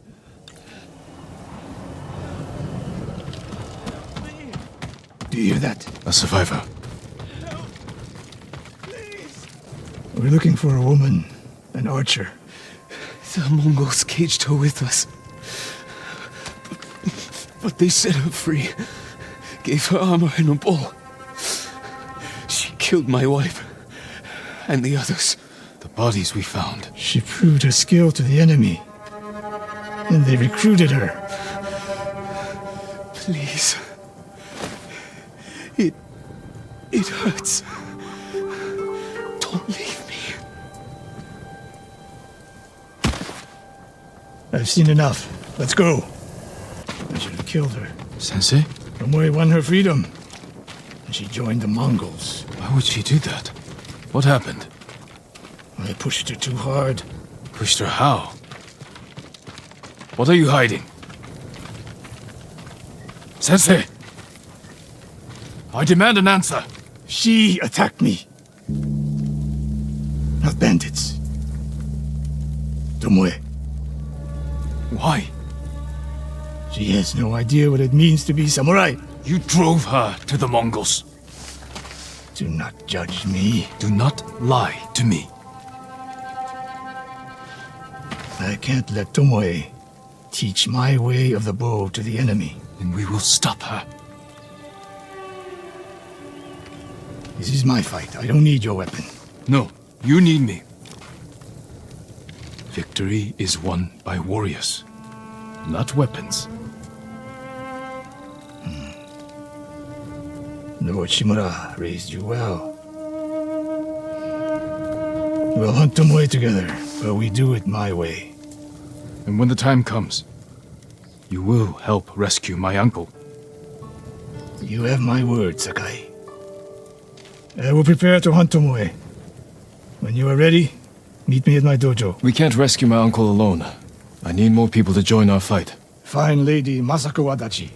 Do you hear that? A survivor. We're looking for a woman, an archer. The Mongols caged her with us. But they set her free. Gave her armor and a bow. She killed my wife. And the others. The bodies we found. She proved her skill to the enemy. And they recruited her. Please. It hurts. Don't leave me. I've seen enough. Let's go. I should have killed her. Sensei? Tomoe won her freedom. And she joined the Mongols. Why would she do that? What happened? I pushed her too hard. Pushed her how? What are you hiding? Sensei! I demand an answer! She attacked me. Not bandits. Tomoe. Why? She has no idea what it means to be samurai. You drove her to the Mongols. Do not judge me. Do not lie to me. I can't let Tomoe teach my way of the bow to the enemy. Then we will stop her. This is my fight. I don't need your weapon. No, you need me. Victory is won by warriors, not weapons. Lord Shimura raised you well. We'll hunt Tomoe together, but we do it my way. And when the time comes, you will help rescue my uncle. You have my word, Sakai. I will prepare to hunt Tomoe. When you are ready, meet me at my dojo. We can't rescue my uncle alone. I need more people to join our fight. Fine lady Masako Adachi.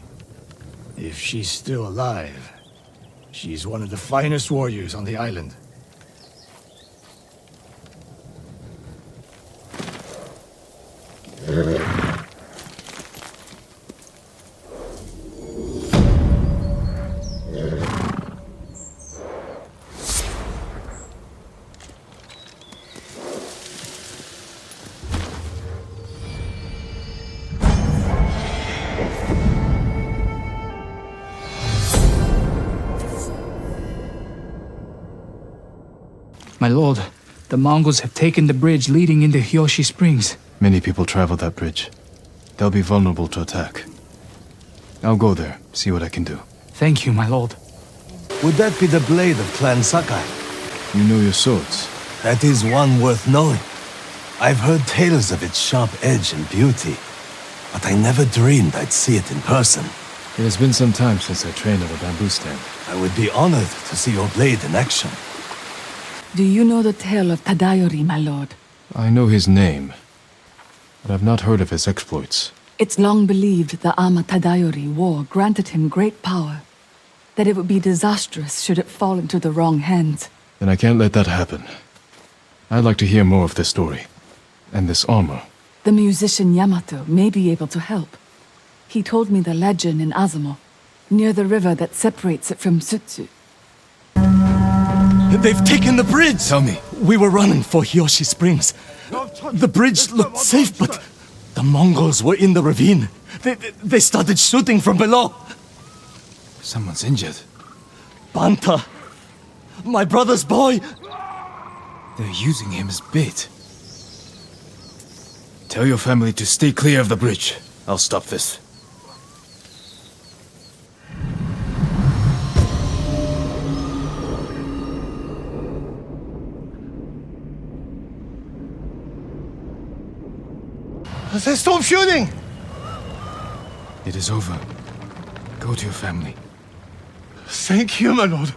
If she's still alive, she's one of the finest warriors on the island. My lord, the Mongols have taken the bridge leading into Hyoshi Springs. Many people travel that bridge. They'll be vulnerable to attack. I'll go there, see what I can do. Thank you, my lord. Would that be the blade of Clan Sakai? You know your swords. That is one worth knowing. I've heard tales of its sharp edge and beauty, but I never dreamed I'd see it in person. It has been some time since I trained at a bamboo stand. I would be honored to see your blade in action. Do you know the tale of Tadayori, my lord? I know his name, but I've not heard of his exploits. It's long believed the Ama Tadayori war granted him great power, that it would be disastrous should it fall into the wrong hands. Then I can't let that happen. I'd like to hear more of this story, and this armor. The musician Yamato may be able to help. He told me the legend in Azamo, near the river that separates it from Sutsu. They've taken the bridge! Tell me. We were running for Hyoshi Springs. The bridge looked safe, but the Mongols were in the ravine. They started shooting from below. Someone's injured. Banta! My brother's boy! They're using him as bait. Tell your family to stay clear of the bridge. I'll stop this. They stopped shooting! It is over. Go to your family. Thank you, my lord.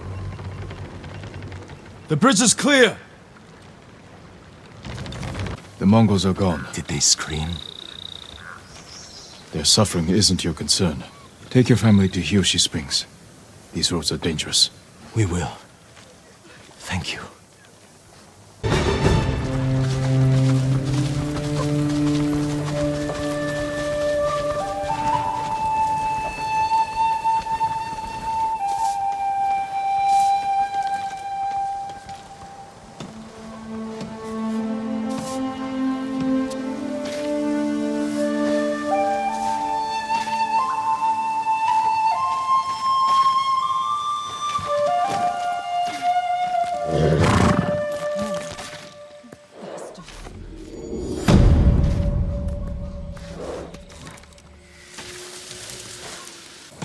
The bridge is clear! The Mongols are gone. Did they scream? Their suffering isn't your concern. Take your family to Hyoshi Springs. These roads are dangerous. We will. Thank you.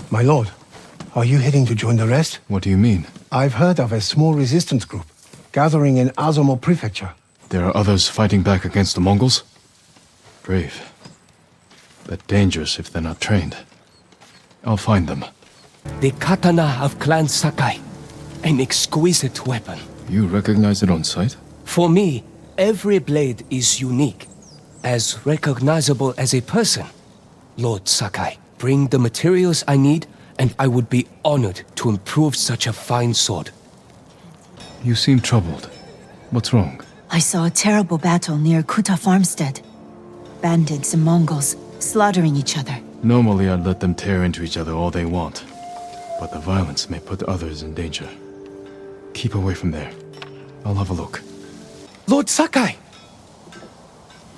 My lord, are you heading to join the rest? What do you mean? I've heard of a small resistance group gathering in Azamo Prefecture. There are others fighting back against the Mongols? Brave. But dangerous if they're not trained. I'll find them. The katana of Clan Sakai. An exquisite weapon. You recognize it on sight? For me, every blade is unique. As recognizable as a person. Lord Sakai, bring the materials I need, and I would be honored to improve such a fine sword. You seem troubled. What's wrong? I saw a terrible battle near Kuta Farmstead. Bandits and Mongols slaughtering each other. Normally I'd let them tear into each other all they want. But the violence may put others in danger. Keep away from there. I'll have a look. Lord Sakai!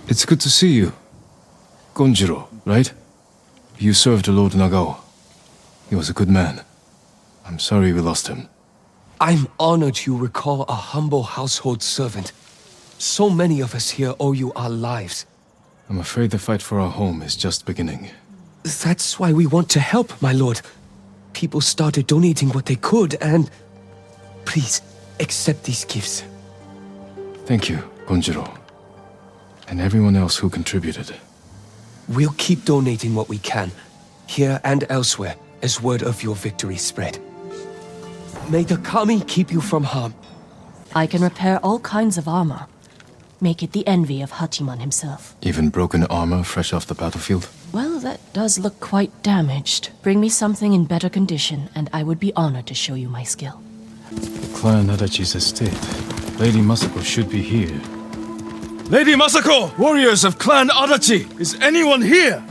It's good to see you. Gonjiro, right? You served Lord Nagao. He was a good man. I'm sorry we lost him. I'm honored you recall a humble household servant. So many of us here owe you our lives. I'm afraid the fight for our home is just beginning. That's why we want to help, my lord. People started donating what they could, and... Please, accept these gifts. Thank you, Gonjiro. And everyone else who contributed. We'll keep donating what we can, here and elsewhere, as word of your victory spread. May the Kami keep you from harm. I can repair all kinds of armor. Make it the envy of Hachiman himself. Even broken armor fresh off the battlefield? Well, that does look quite damaged. Bring me something in better condition, and I would be honored to show you my skill. Clan Adachi's estate. Lady Masako should be here. Lady Masako! Warriors of Clan Adachi! Is anyone here?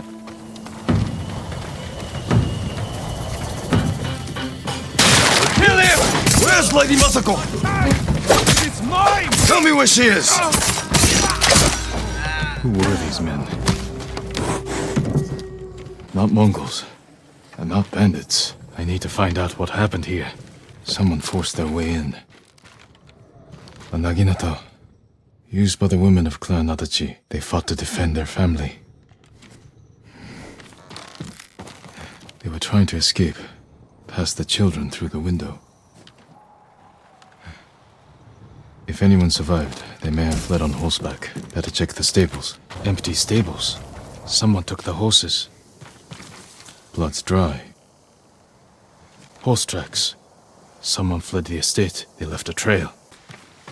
Kill him! Where's Lady Masako? It's mine! Tell me where she is! Who were these men? Not Mongols. And not bandits. I need to find out what happened here. Someone forced their way in. A naginata. Used by the women of Clan Adachi. They fought to defend their family. They were trying to escape. Past the children through the window. If anyone survived, they may have fled on horseback. Better check the stables. Empty stables. Someone took the horses. Blood's dry. Horse tracks. Someone fled the estate. They left a trail.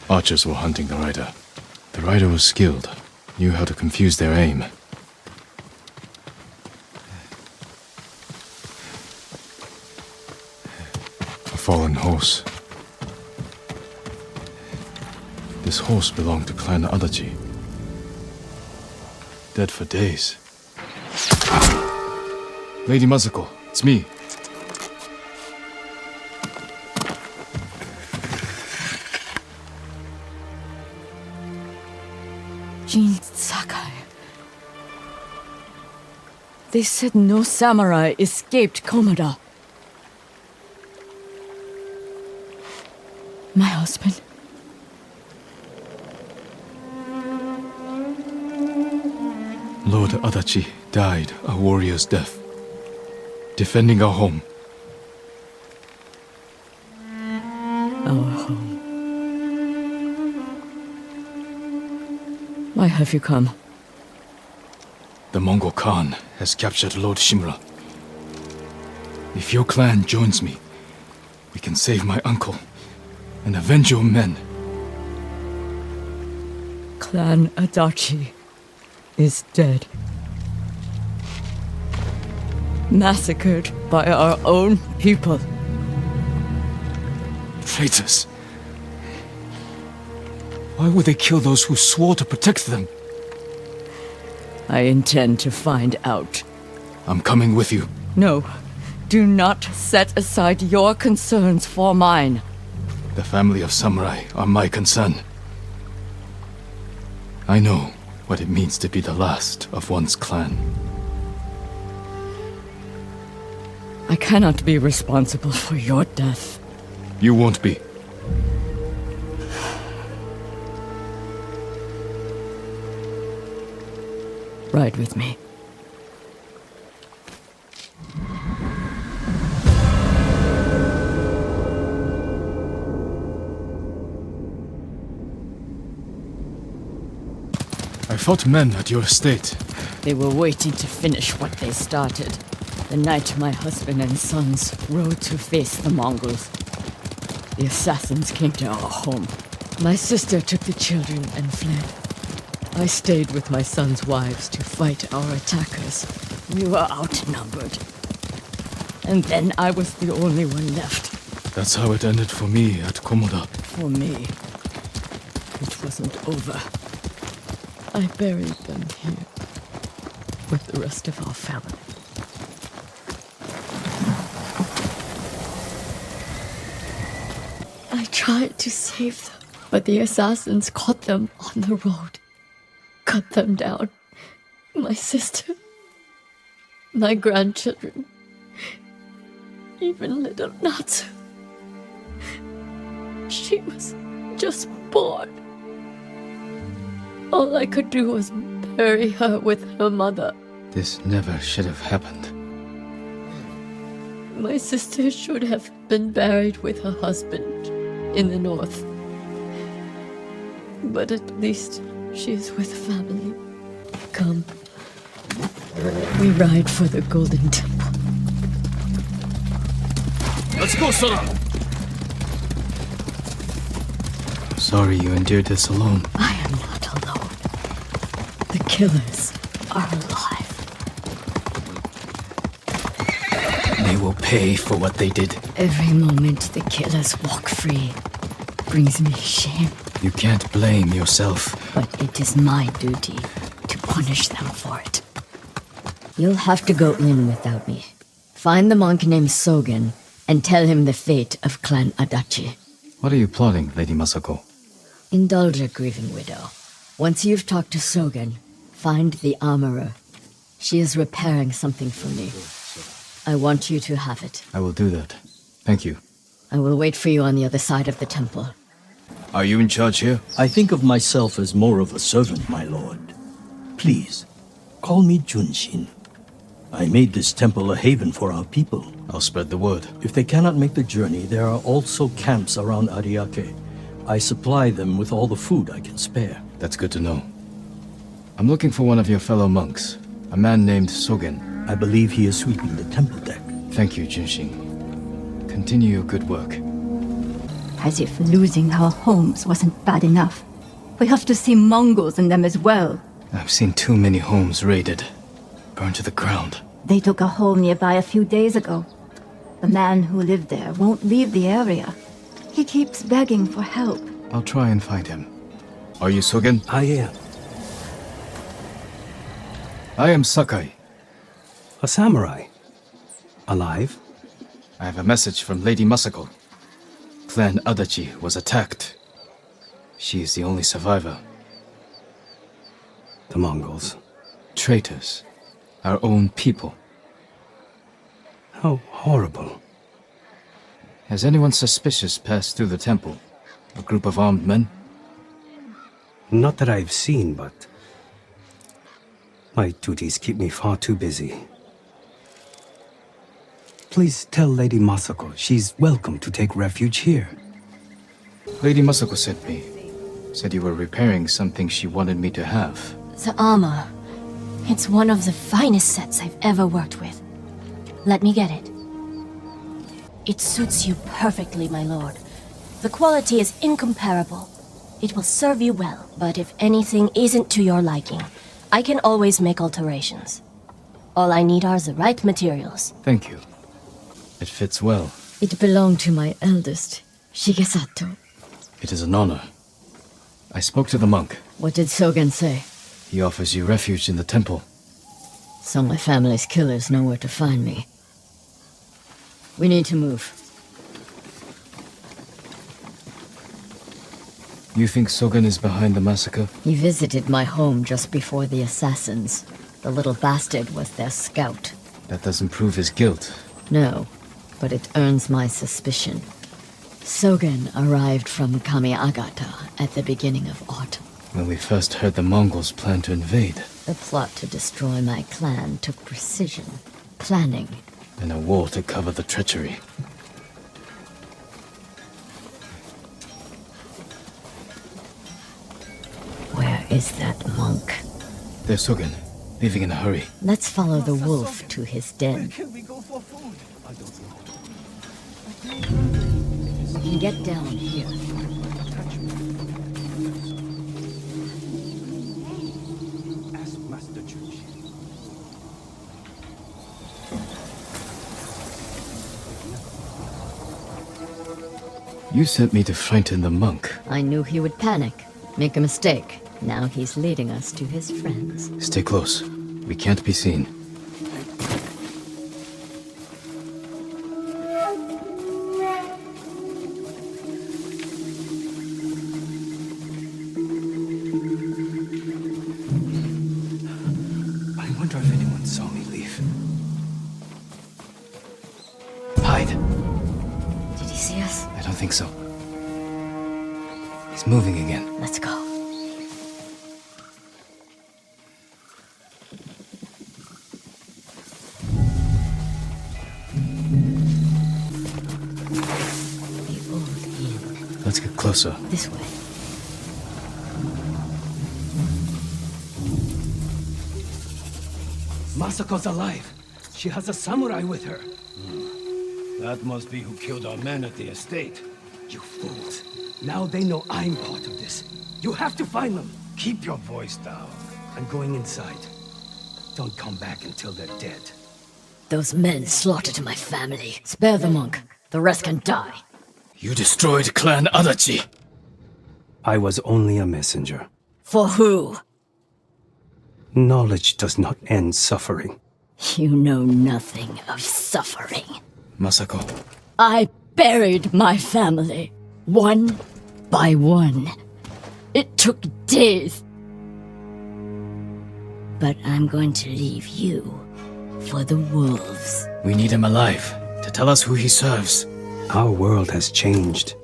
Archers were hunting the rider. The rider was skilled. Knew how to confuse their aim. A fallen horse. This horse belonged to Clan Adachi. Dead for days. Lady Masako, it's me. Jin Sakai. They said no samurai escaped Komoda. My husband. Lord Adachi died a warrior's death. Defending our home. Our home. Why have you come? The Mongol Khan has captured Lord Shimura. If your clan joins me, we can save my uncle and avenge your men. Clan Adachi is dead. Massacred by our own people. Traitors. Why would they kill those who swore to protect them? I intend to find out. I'm coming with you. No, do not set aside your concerns for mine. The family of samurai are my concern. I know what it means to be the last of one's clan. I cannot be responsible for your death. You won't be. Ride with me. I fought men at your estate. They were waiting to finish what they started. The night my husband and sons rode to face the Mongols. The assassins came to our home. My sister took the children and fled. I stayed with my sons' wives to fight our attackers. We were outnumbered. And then I was the only one left. That's how it ended for me at Komoda. For me, it wasn't over. I buried them here with the rest of our family. I tried to save them, but the assassins caught them on the road. cut them down. My sister, my grandchildren, even little Natsu. She was just born. All I could do was bury her with her mother. This never should have happened. My sister should have been buried with her husband in the north. But at least she is with family. Come. We ride for the Golden Temple. Let's go, Sora! Sorry you endured this alone. I am not alone. The killers are alive. They will pay for what they did. Every moment the killers walk free brings me shame. You can't blame yourself. But it is my duty to punish them for it. You'll have to go in without me. Find the monk named Sogen and tell him the fate of Clan Adachi. What are you plotting, Lady Masako? Indulge a grieving widow. Once you've talked to Sogen, find the armorer. She is repairing something for me. I want you to have it. I will do that. Thank you. I will wait for you on the other side of the temple. Are you in charge here? I think of myself as more of a servant, my lord. Please, call me Junshin. I made this temple a haven for our people. I'll spread the word. If they cannot make the journey, there are also camps around Ariake. I supply them with all the food I can spare. That's good to know. I'm looking for one of your fellow monks, a man named Sogen. I believe he is sweeping the temple deck. Thank you, Junshin. Continue your good work. As if losing our homes wasn't bad enough. We have to see Mongols in them as well. I've seen too many homes raided, burned to the ground. They took a home nearby a few days ago. The man who lived there won't leave the area. He keeps begging for help. I'll try and find him. Are you Sogen? I am. I am Sakai. A samurai. Alive? I have a message from Lady Masako. Clan Adachi was attacked. She is the only survivor. The Mongols. Traitors. Our own people. How horrible. Has anyone suspicious passed through the temple? A group of armed men? Not that I've seen, but my duties keep me far too busy. Please tell Lady Masako she's welcome to take refuge here. Lady Masako sent me. Said you were repairing something she wanted me to have. The armor. It's one of the finest sets I've ever worked with. Let me get it. It suits you perfectly, my lord. The quality is incomparable. It will serve you well, but if anything isn't to your liking, I can always make alterations. All I need are the right materials. Thank you. It fits well. It belonged to my eldest, Shigesato. It is an honor. I spoke to the monk. What did Sogen say? He offers you refuge in the temple. So my family's killers know where to find me. We need to move. You think Sogen is behind the massacre? He visited my home just before the assassins. The little bastard was their scout. That doesn't prove his guilt. No, but it earns my suspicion. Sogen arrived from Kamiagata at the beginning of autumn. When we first heard the Mongols plan to invade. The plot to destroy my clan took precision, planning, And a war to cover the treachery. Where is that monk? There's Sogen, leaving in a hurry. Let's follow the wolf to his den. Get down here. You sent me to frighten the monk. I knew he would panic, make a mistake. Now he's leading us to his friends. Stay close. We can't be seen. see us? I don't think so. He's moving again. Let's go. Let's get closer. This way. Masako's alive. She has a samurai with her. That must be who killed our men at the estate. You fools. Now they know I'm part of this. You have to find them. Keep your voice down. I'm going inside. Don't come back until they're dead. Those men slaughtered my family. Spare the monk. The rest can die. You destroyed Clan Adachi. I was only a messenger. For who? Knowledge does not end suffering. You know nothing of suffering. Masako. I buried my family, one by one. It took days. But I'm going to leave you for the wolves. We need him alive to tell us who he serves. Our world has changed.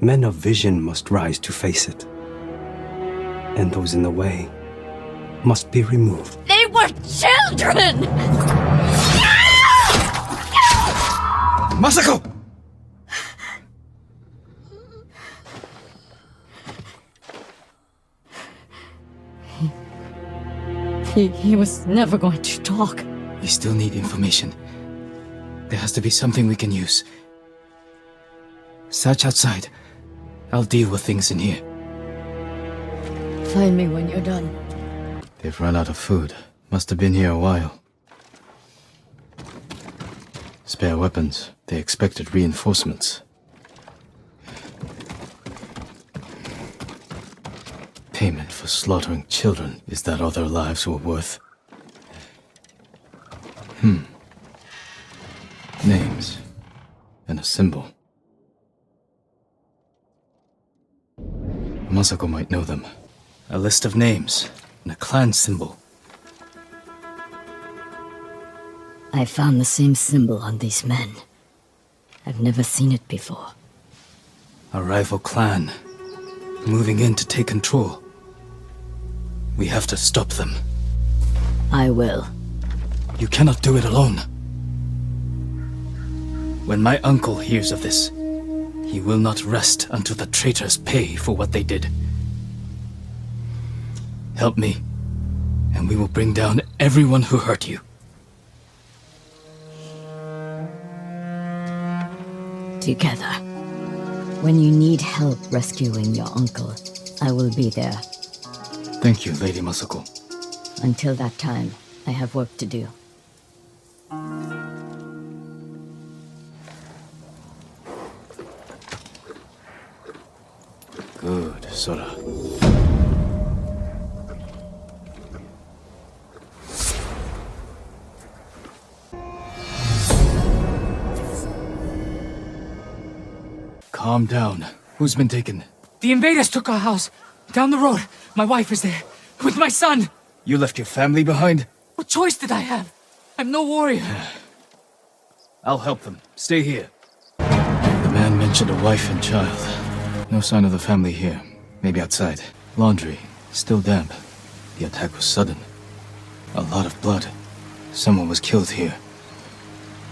Men of vision must rise to face it. And those in the way must be removed. They were children! Masako! He was never going to talk. We still need information. There has to be something we can use. Search outside. I'll deal with things in here. Find me when you're done. They've run out of food. Must have been here a while. Spare weapons. They expected reinforcements. Payment for slaughtering children. Is that all their lives were worth? Names. And a symbol. Masako might know them. A list of names. And a clan symbol. I found the same symbol on these men. I've never seen it before. A rival clan. Moving in to take control. We have to stop them. I will. You cannot do it alone. When my uncle hears of this, he will not rest until the traitors pay for what they did. Help me, and we will bring down everyone who hurt you. Together. When you need help rescuing your uncle, I will be there. Thank you, Lady Masako. Until that time, I have work to do. Good, Sora. Calm down. Who's been taken? The invaders took our house. Down the road. My wife is there. With my son. You left your family behind? What choice did I have? I'm no warrior. I'll help them. Stay here. The man mentioned a wife and child. No sign of the family here. Maybe outside. Laundry. Still damp. The attack was sudden. A lot of blood. Someone was killed here.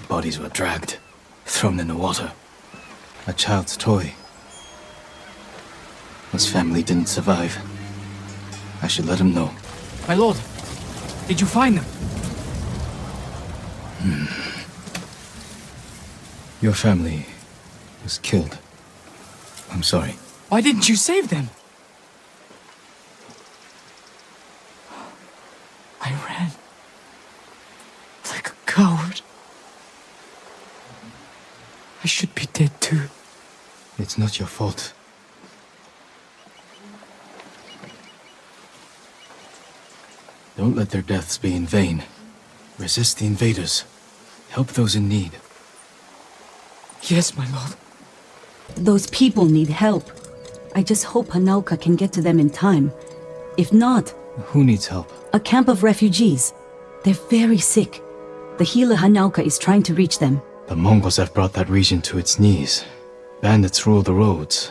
Bodies were dragged. Thrown in the water. A child's toy. His family didn't survive. I should let him know. My lord, did you find them? Your family was killed. I'm sorry. Why didn't you save them? I ran. Like a coward. I should be dead too. It's not your fault. Don't let their deaths be in vain. Resist the invaders. Help those in need. Yes, my lord. Those people need help. I just hope Hanauka can get to them in time. If not... Who needs help? A camp of refugees. They're very sick. The healer Hanauka is trying to reach them. The Mongols have brought that region to its knees. Bandits rule the roads.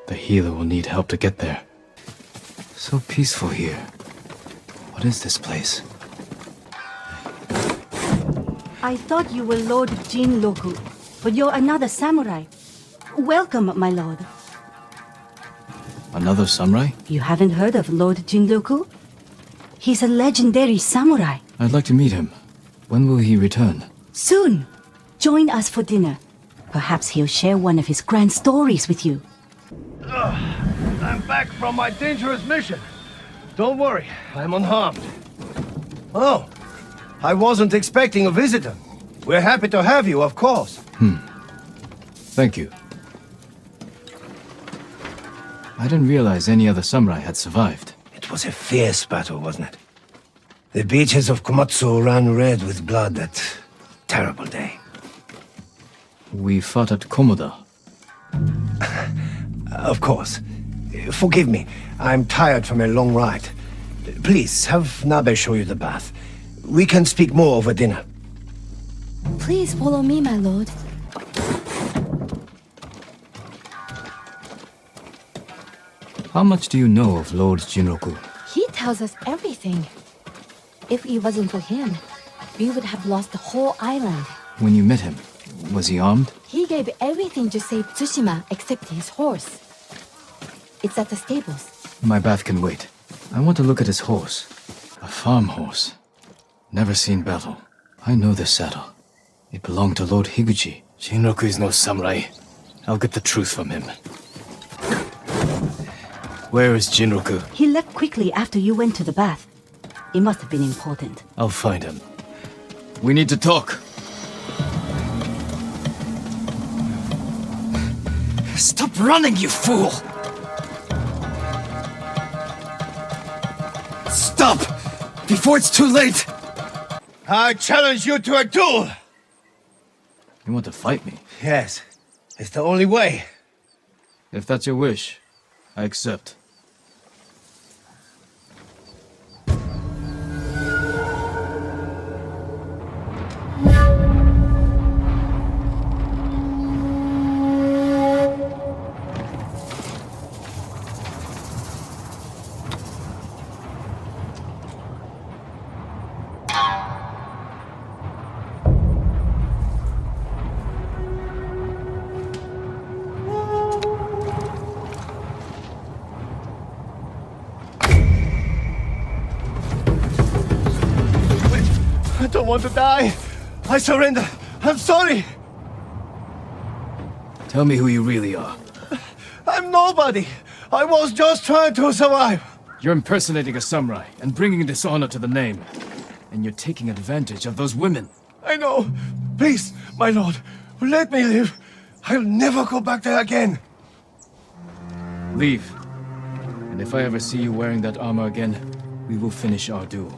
The healer will need help to get there. So peaceful here. What is this place? I thought you were Lord Jinroku, but you're another samurai. Welcome, my lord. Another samurai? You haven't heard of Lord Jinroku? He's a legendary samurai. I'd like to meet him. When will he return? Soon. Join us for dinner. Perhaps he'll share one of his grand stories with you. I'm back from my dangerous mission. Don't worry, I'm unharmed. Oh, I wasn't expecting a visitor. We're happy to have you, of course. Thank you. I didn't realize any other samurai had survived. It was a fierce battle, wasn't it? The beaches of Komatsu ran red with blood that terrible day. We fought at Komoda. Of course. Forgive me, I'm tired from a long ride. Please, have Nabe show you the bath. We can speak more over dinner. Please follow me, my lord. How much do you know of Lord Jinroku? He tells us everything. If it wasn't for him, we would have lost the whole island. When you met him, was he armed? He gave everything to save Tsushima except his horse. It's at the stables. My bath can wait. I want to look at his horse. A farm horse. Never seen battle. I know this saddle. It belonged to Lord Higuchi. Jinroku is no samurai. I'll get the truth from him. Where is Jinroku? He left quickly after you went to the bath. It must have been important. I'll find him. We need to talk. Stop running, you fool! Stop! Before it's too late! I challenge you to a duel! You want to fight me? Yes. It's the only way. If that's your wish, I accept. I don't want to die. I surrender. I'm sorry. Tell me who you really are. I'm nobody. I was just trying to survive. You're impersonating a samurai and bringing dishonor to the name. And you're taking advantage of those women. I know. Please, my lord, let me live. I'll never go back there again. Leave. And if I ever see you wearing that armor again, we will finish our duel.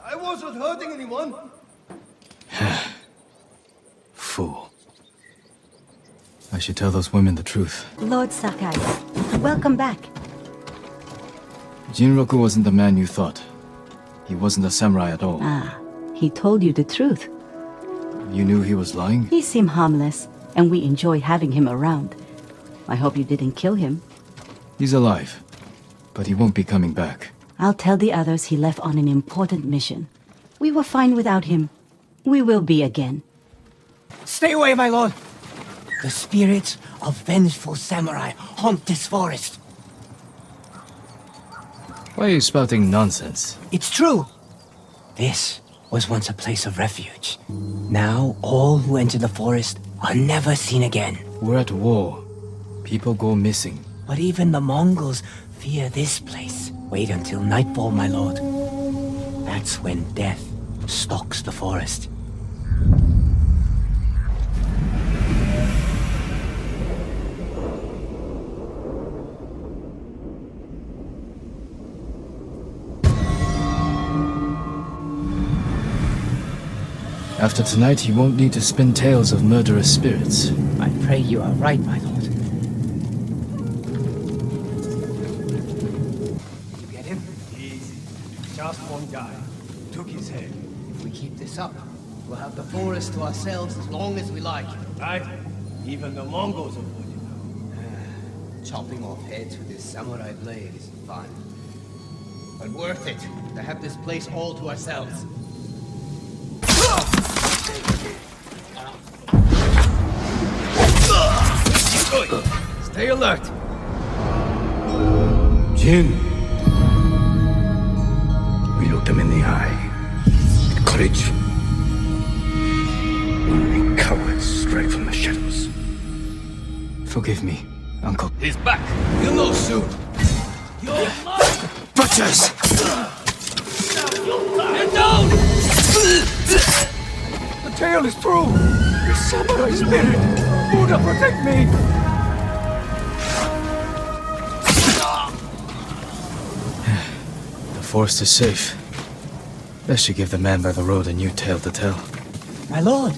I wasn't hurting anyone. Fool. I should tell those women the truth. Lord Sakai, welcome back. Jinroku wasn't the man you thought. He wasn't a samurai at all. Ah, he told you the truth. You knew he was lying? He seemed harmless, and we enjoy having him around. I hope you didn't kill him. He's alive, but he won't be coming back. I'll tell the others he left on an important mission. We were fine without him. We will be again. Stay away, my lord! The spirits of vengeful samurai haunt this forest. Why are you spouting nonsense? It's true. This was once a place of refuge. Now, all who enter the forest are never seen again. We're at war. People go missing. But even the Mongols fear this place. Wait until nightfall, my lord. That's when death stalks the forest. After tonight, he won't need to spin tales of murderous spirits. I pray you are right, my lord. You get him? Easy. Just one guy. Took his head. If we keep this up, We'll have the forest to ourselves as long as we like. Right? Even the Mongols avoid it now. Chopping off heads with this samurai blade is fun. But worth it to have this place all to ourselves. Stay alert! Jin! We looked them in the eye. With courage. Only cowards strike from the shadows. Forgive me, Uncle. He's back! You'll know soon! You're Butchers! Get down! The tale is true! The samurai spirit! Buddha, protect me! The forest is safe. Best should give the man by the road a new tale to tell. My lord,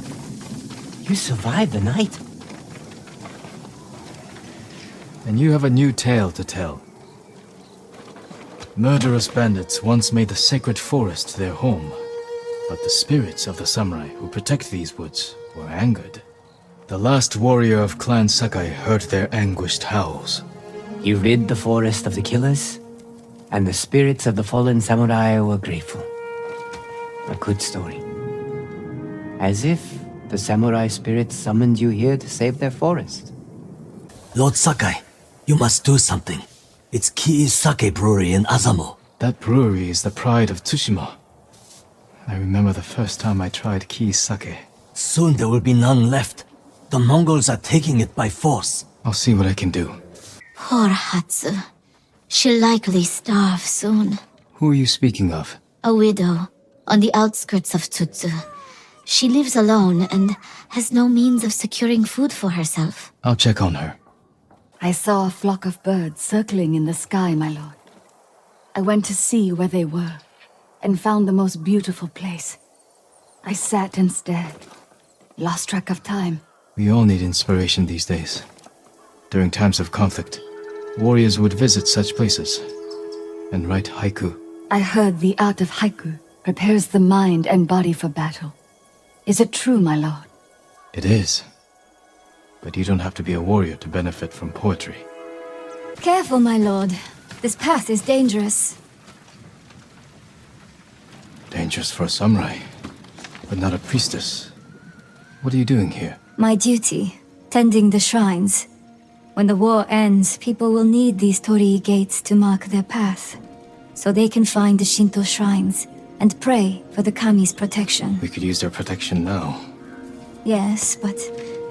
you survived the night. And you have a new tale to tell. Murderous bandits once made the sacred forest their home, but the spirits of the samurai who protect these woods were angered. The last warrior of Clan Sakai heard their anguished howls. You rid the forest of the killers, and the spirits of the fallen samurai were grateful. A good story. As if the samurai spirits summoned you here to save their forest. Lord Sakai, you must do something. It's Kii's Sake Brewery in Azamo. That brewery is the pride of Tsushima. I remember the first time I tried Kii's sake. Soon there will be none left. The Mongols are taking it by force. I'll see what I can do. Poor Hatsu. She'll likely starve soon. Who are you speaking of? A widow, on the outskirts of Tsutsu. She lives alone and has no means of securing food for herself. I'll check on her. I saw a flock of birds circling in the sky, my lord. I went to see where they were, and found the most beautiful place. I sat and stared, lost track of time. We all need inspiration these days. During times of conflict, warriors would visit such places and write haiku. I heard the art of haiku prepares the mind and body for battle. Is it true, my lord? It is. But you don't have to be a warrior to benefit from poetry. Careful, my lord. This path is dangerous. Dangerous for a samurai, but not a priestess. What are you doing here? My duty, tending the shrines. When the war ends, people will need these torii gates to mark their path, so they can find the Shinto shrines and pray for the kami's protection. We could use their protection now. Yes, but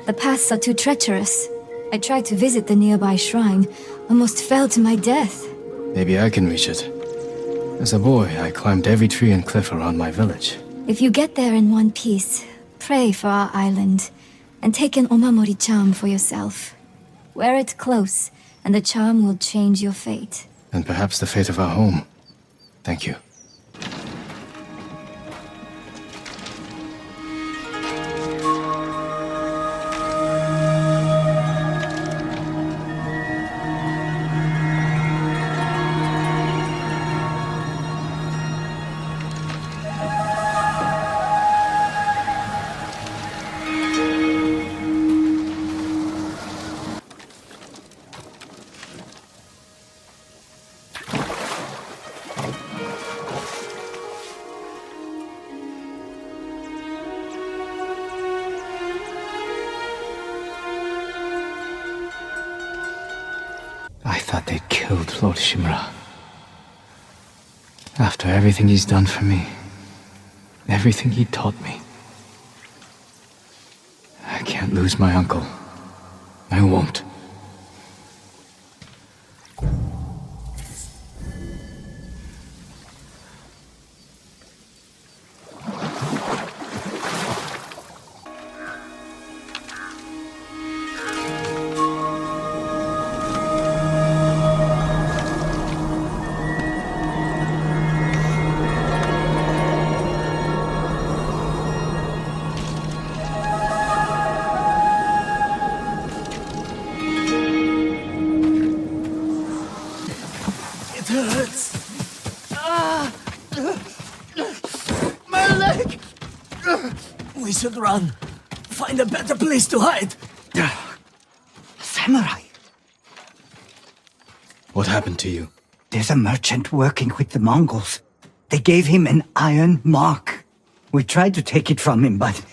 the paths are too treacherous. I tried to visit the nearby shrine, almost fell to my death. Maybe I can reach it. As a boy, I climbed every tree and cliff around my village. If you get there in one piece, pray for our island, and take an omamori charm for yourself. Wear it close, and the charm will change your fate. And perhaps the fate of our home. Thank you. I thought they'd killed Lord Shimura. After everything he's done for me, everything he taught me. I can't lose my uncle. I won't. should run. Find a better place to hide. Samurai. What happened to you? There's a merchant working with the Mongols. They gave him an iron mark. We tried to take it from him, but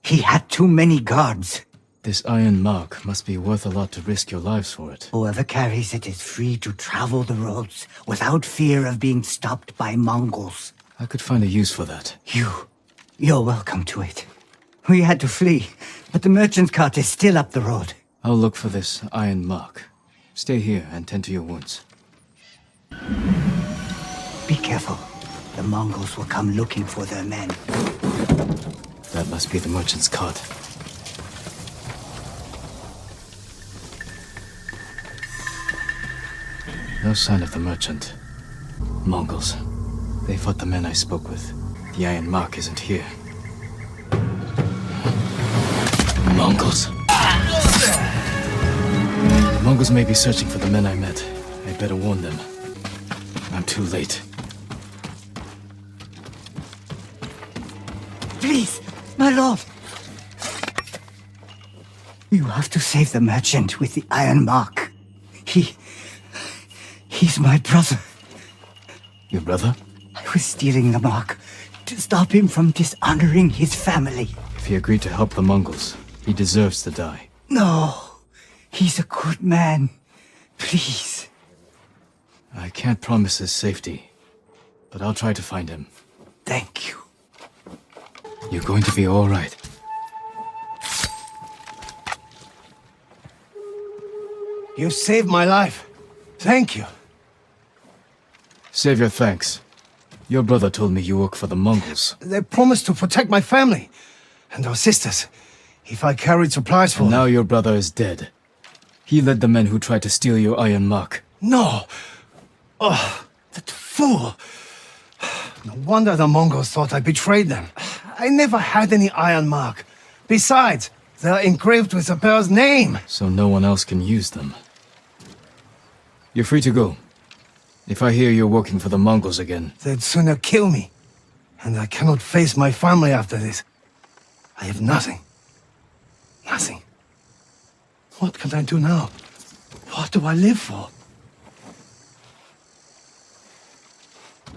he had too many guards. This iron mark must be worth a lot to risk your lives for it. Whoever carries it is free to travel the roads without fear of being stopped by Mongols. I could find a use for that. You're welcome to it. We had to flee, but the merchant's cart is still up the road. I'll look for this iron mark. Stay here and tend to your wounds. Be careful. The Mongols will come looking for their men. That must be the merchant's cart. No sign of the merchant. Mongols. They fought the men I spoke with. The iron mark isn't here. Mongols. The Mongols may be searching for the men I met. I'd better warn them. I'm too late. Please, my lord. You have to save the merchant with the iron mark. He's my brother. Your brother? I was stealing the mark to stop him from dishonoring his family. If he agreed to help the Mongols, he deserves to die. No, he's a good man. Please. I can't promise his safety, but I'll try to find him. Thank you. You're going to be all right. You saved my life. Thank you. Save your thanks. Your brother told me you work for the Mongols. They promised to protect my family and our sisters if I carried supplies for And them. now your brother is dead. He led the men who tried to steal your iron mark. No! Oh, that fool! No wonder the Mongols thought I betrayed them. I never had any iron mark. Besides, they're engraved with the bear's name. So no one else can use them. You're free to go. If I hear you're working for the Mongols again... They'd sooner kill me. And I cannot face my family after this. I have nothing. Nothing. What can I do now? What do I live for?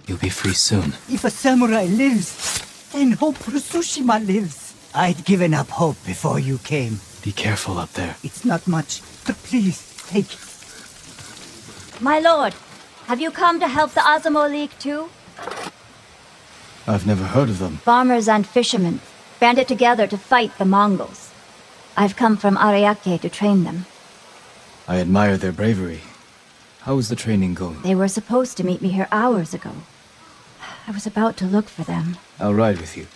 You'll be free soon. If a samurai lives, then hope for Tsushima lives. I'd given up hope before you came. Be careful up there. It's not much, but please, take it. My lord, have you come to help the Azamo League too? I've never heard of them. Farmers and fishermen banded together to fight the Mongols. I've come from Ariake to train them. I admire their bravery. How is the training going? They were supposed to meet me here hours ago. I was about to look for them. I'll ride with you.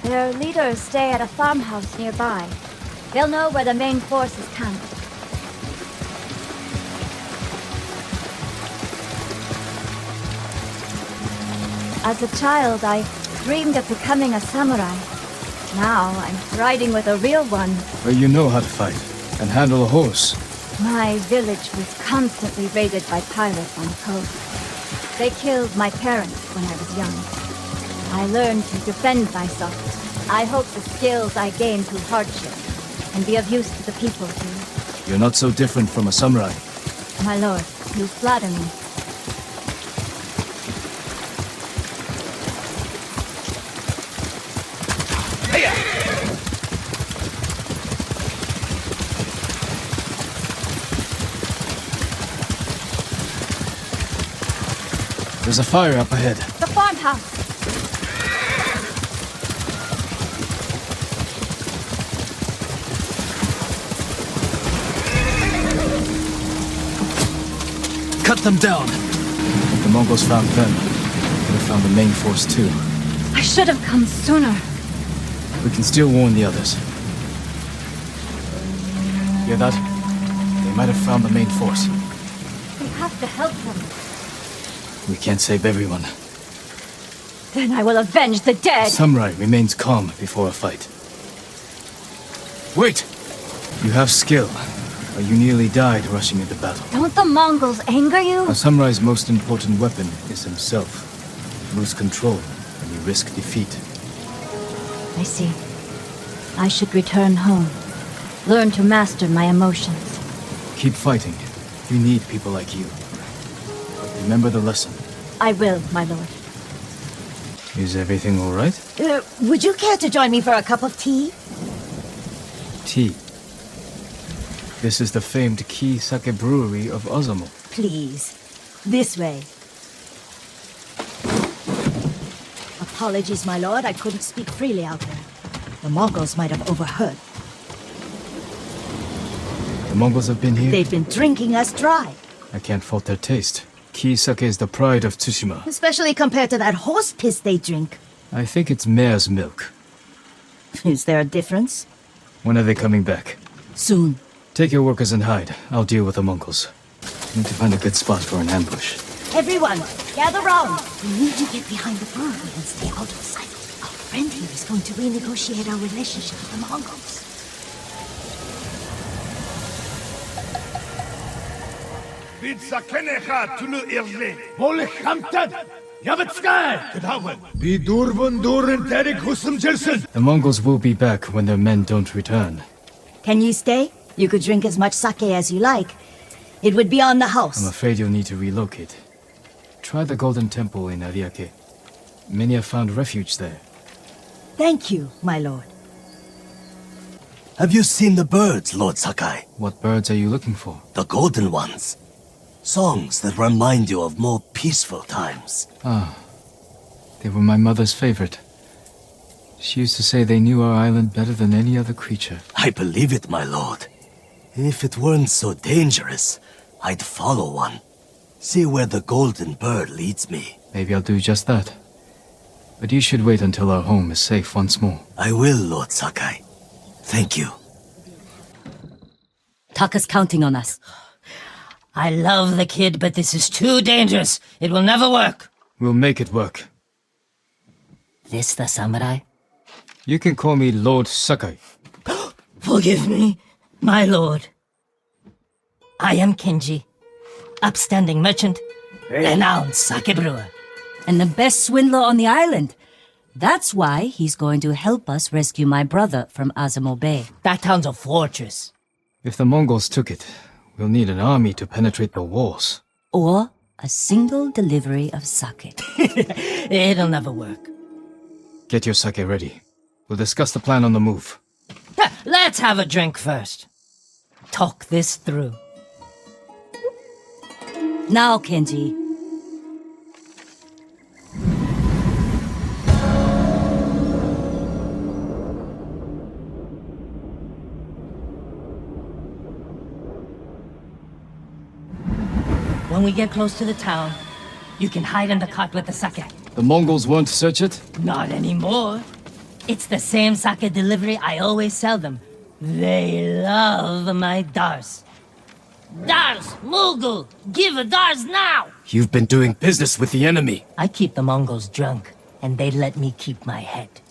Their leaders stay at a farmhouse nearby. They'll know where the main force is camped. As a child, I dreamed of becoming a samurai. Now I'm riding with a real one. Well, you know how to fight and handle a horse. My village was constantly raided by pirates on the coast. They killed my parents when I was young. I learned to defend myself. I hope the skills I gained through hardship can be of use to the people too. You're not so different from a samurai. My lord, you flatter me. There's a fire up ahead. The farmhouse! Cut them down! If the Mongols found them, they would have found the main force too. I should have come sooner. We can still warn the others. Hear that? They might have found the main force. We have to help them. We can't save everyone. Then I will avenge the dead! The samurai remains calm before a fight. Wait! You have skill, but you nearly died rushing into battle. Don't the Mongols anger you? A samurai's most important weapon is himself. Lose control, and you risk defeat. I see. I should return home. Learn to master my emotions. Keep fighting. We need people like you. Remember the lesson. I will, my lord. Is everything all right? Would you care to join me for a cup of tea? Tea. This is the famed Key Sake Brewery of Azamo. Please. This way. Apologies, my lord. I couldn't speak freely out there. The Mongols might have overheard. The Mongols have been here? They've been drinking us dry. I can't fault their taste. Key Sake is the pride of Tsushima. Especially compared to that horse piss they drink. I think it's mare's milk. Is there a difference? When are they coming back? Soon. Take your workers and hide. I'll deal with the Mongols. Need to find a good spot for an ambush. Everyone, gather round. We need to get behind the brewery and stay out of sight. Our friend here is going to renegotiate our relationship with the Mongols. The Mongols will be back when their men don't return. Can you stay? You could drink as much sake as you like. It would be on the house. I'm afraid you'll need to relocate. Try the Golden Temple in Ariake. Many have found refuge there. Thank you, my lord. Have you seen the birds, Lord Sakai? What birds are you looking for? The golden ones. Songs that remind you of more peaceful times. Ah, they were my mother's favorite. She used to say they knew our island better than any other creature. I believe it, my lord. If it weren't so dangerous, I'd follow one. See where the golden bird leads me. Maybe I'll do just that. But you should wait until our home is safe once more. I will, Lord Sakai. Thank you. Taka's counting on us. I love the kid, but this is too dangerous. It will never work. We'll make it work. This the samurai? You can call me Lord Sakai. Forgive me, my lord. I am Kenji, upstanding merchant, renowned sake brewer. And the best swindler on the island. That's why he's going to help us rescue my brother from Azamo Bay. That town's a fortress. If the Mongols took it, we'll need an army to penetrate the walls. Or a single delivery of sake. It'll never work. Get your sake ready. We'll discuss the plan on the move. Let's have a drink first. Talk this through. Now, Kenji. When we get close to the town, you can hide in the cart with the sake. The Mongols won't search it? Not anymore. It's the same sake delivery I always sell them. They love my dars. Dars! Mughal! Give a dars now! You've been doing business with the enemy. I keep the Mongols drunk, and they let me keep my head.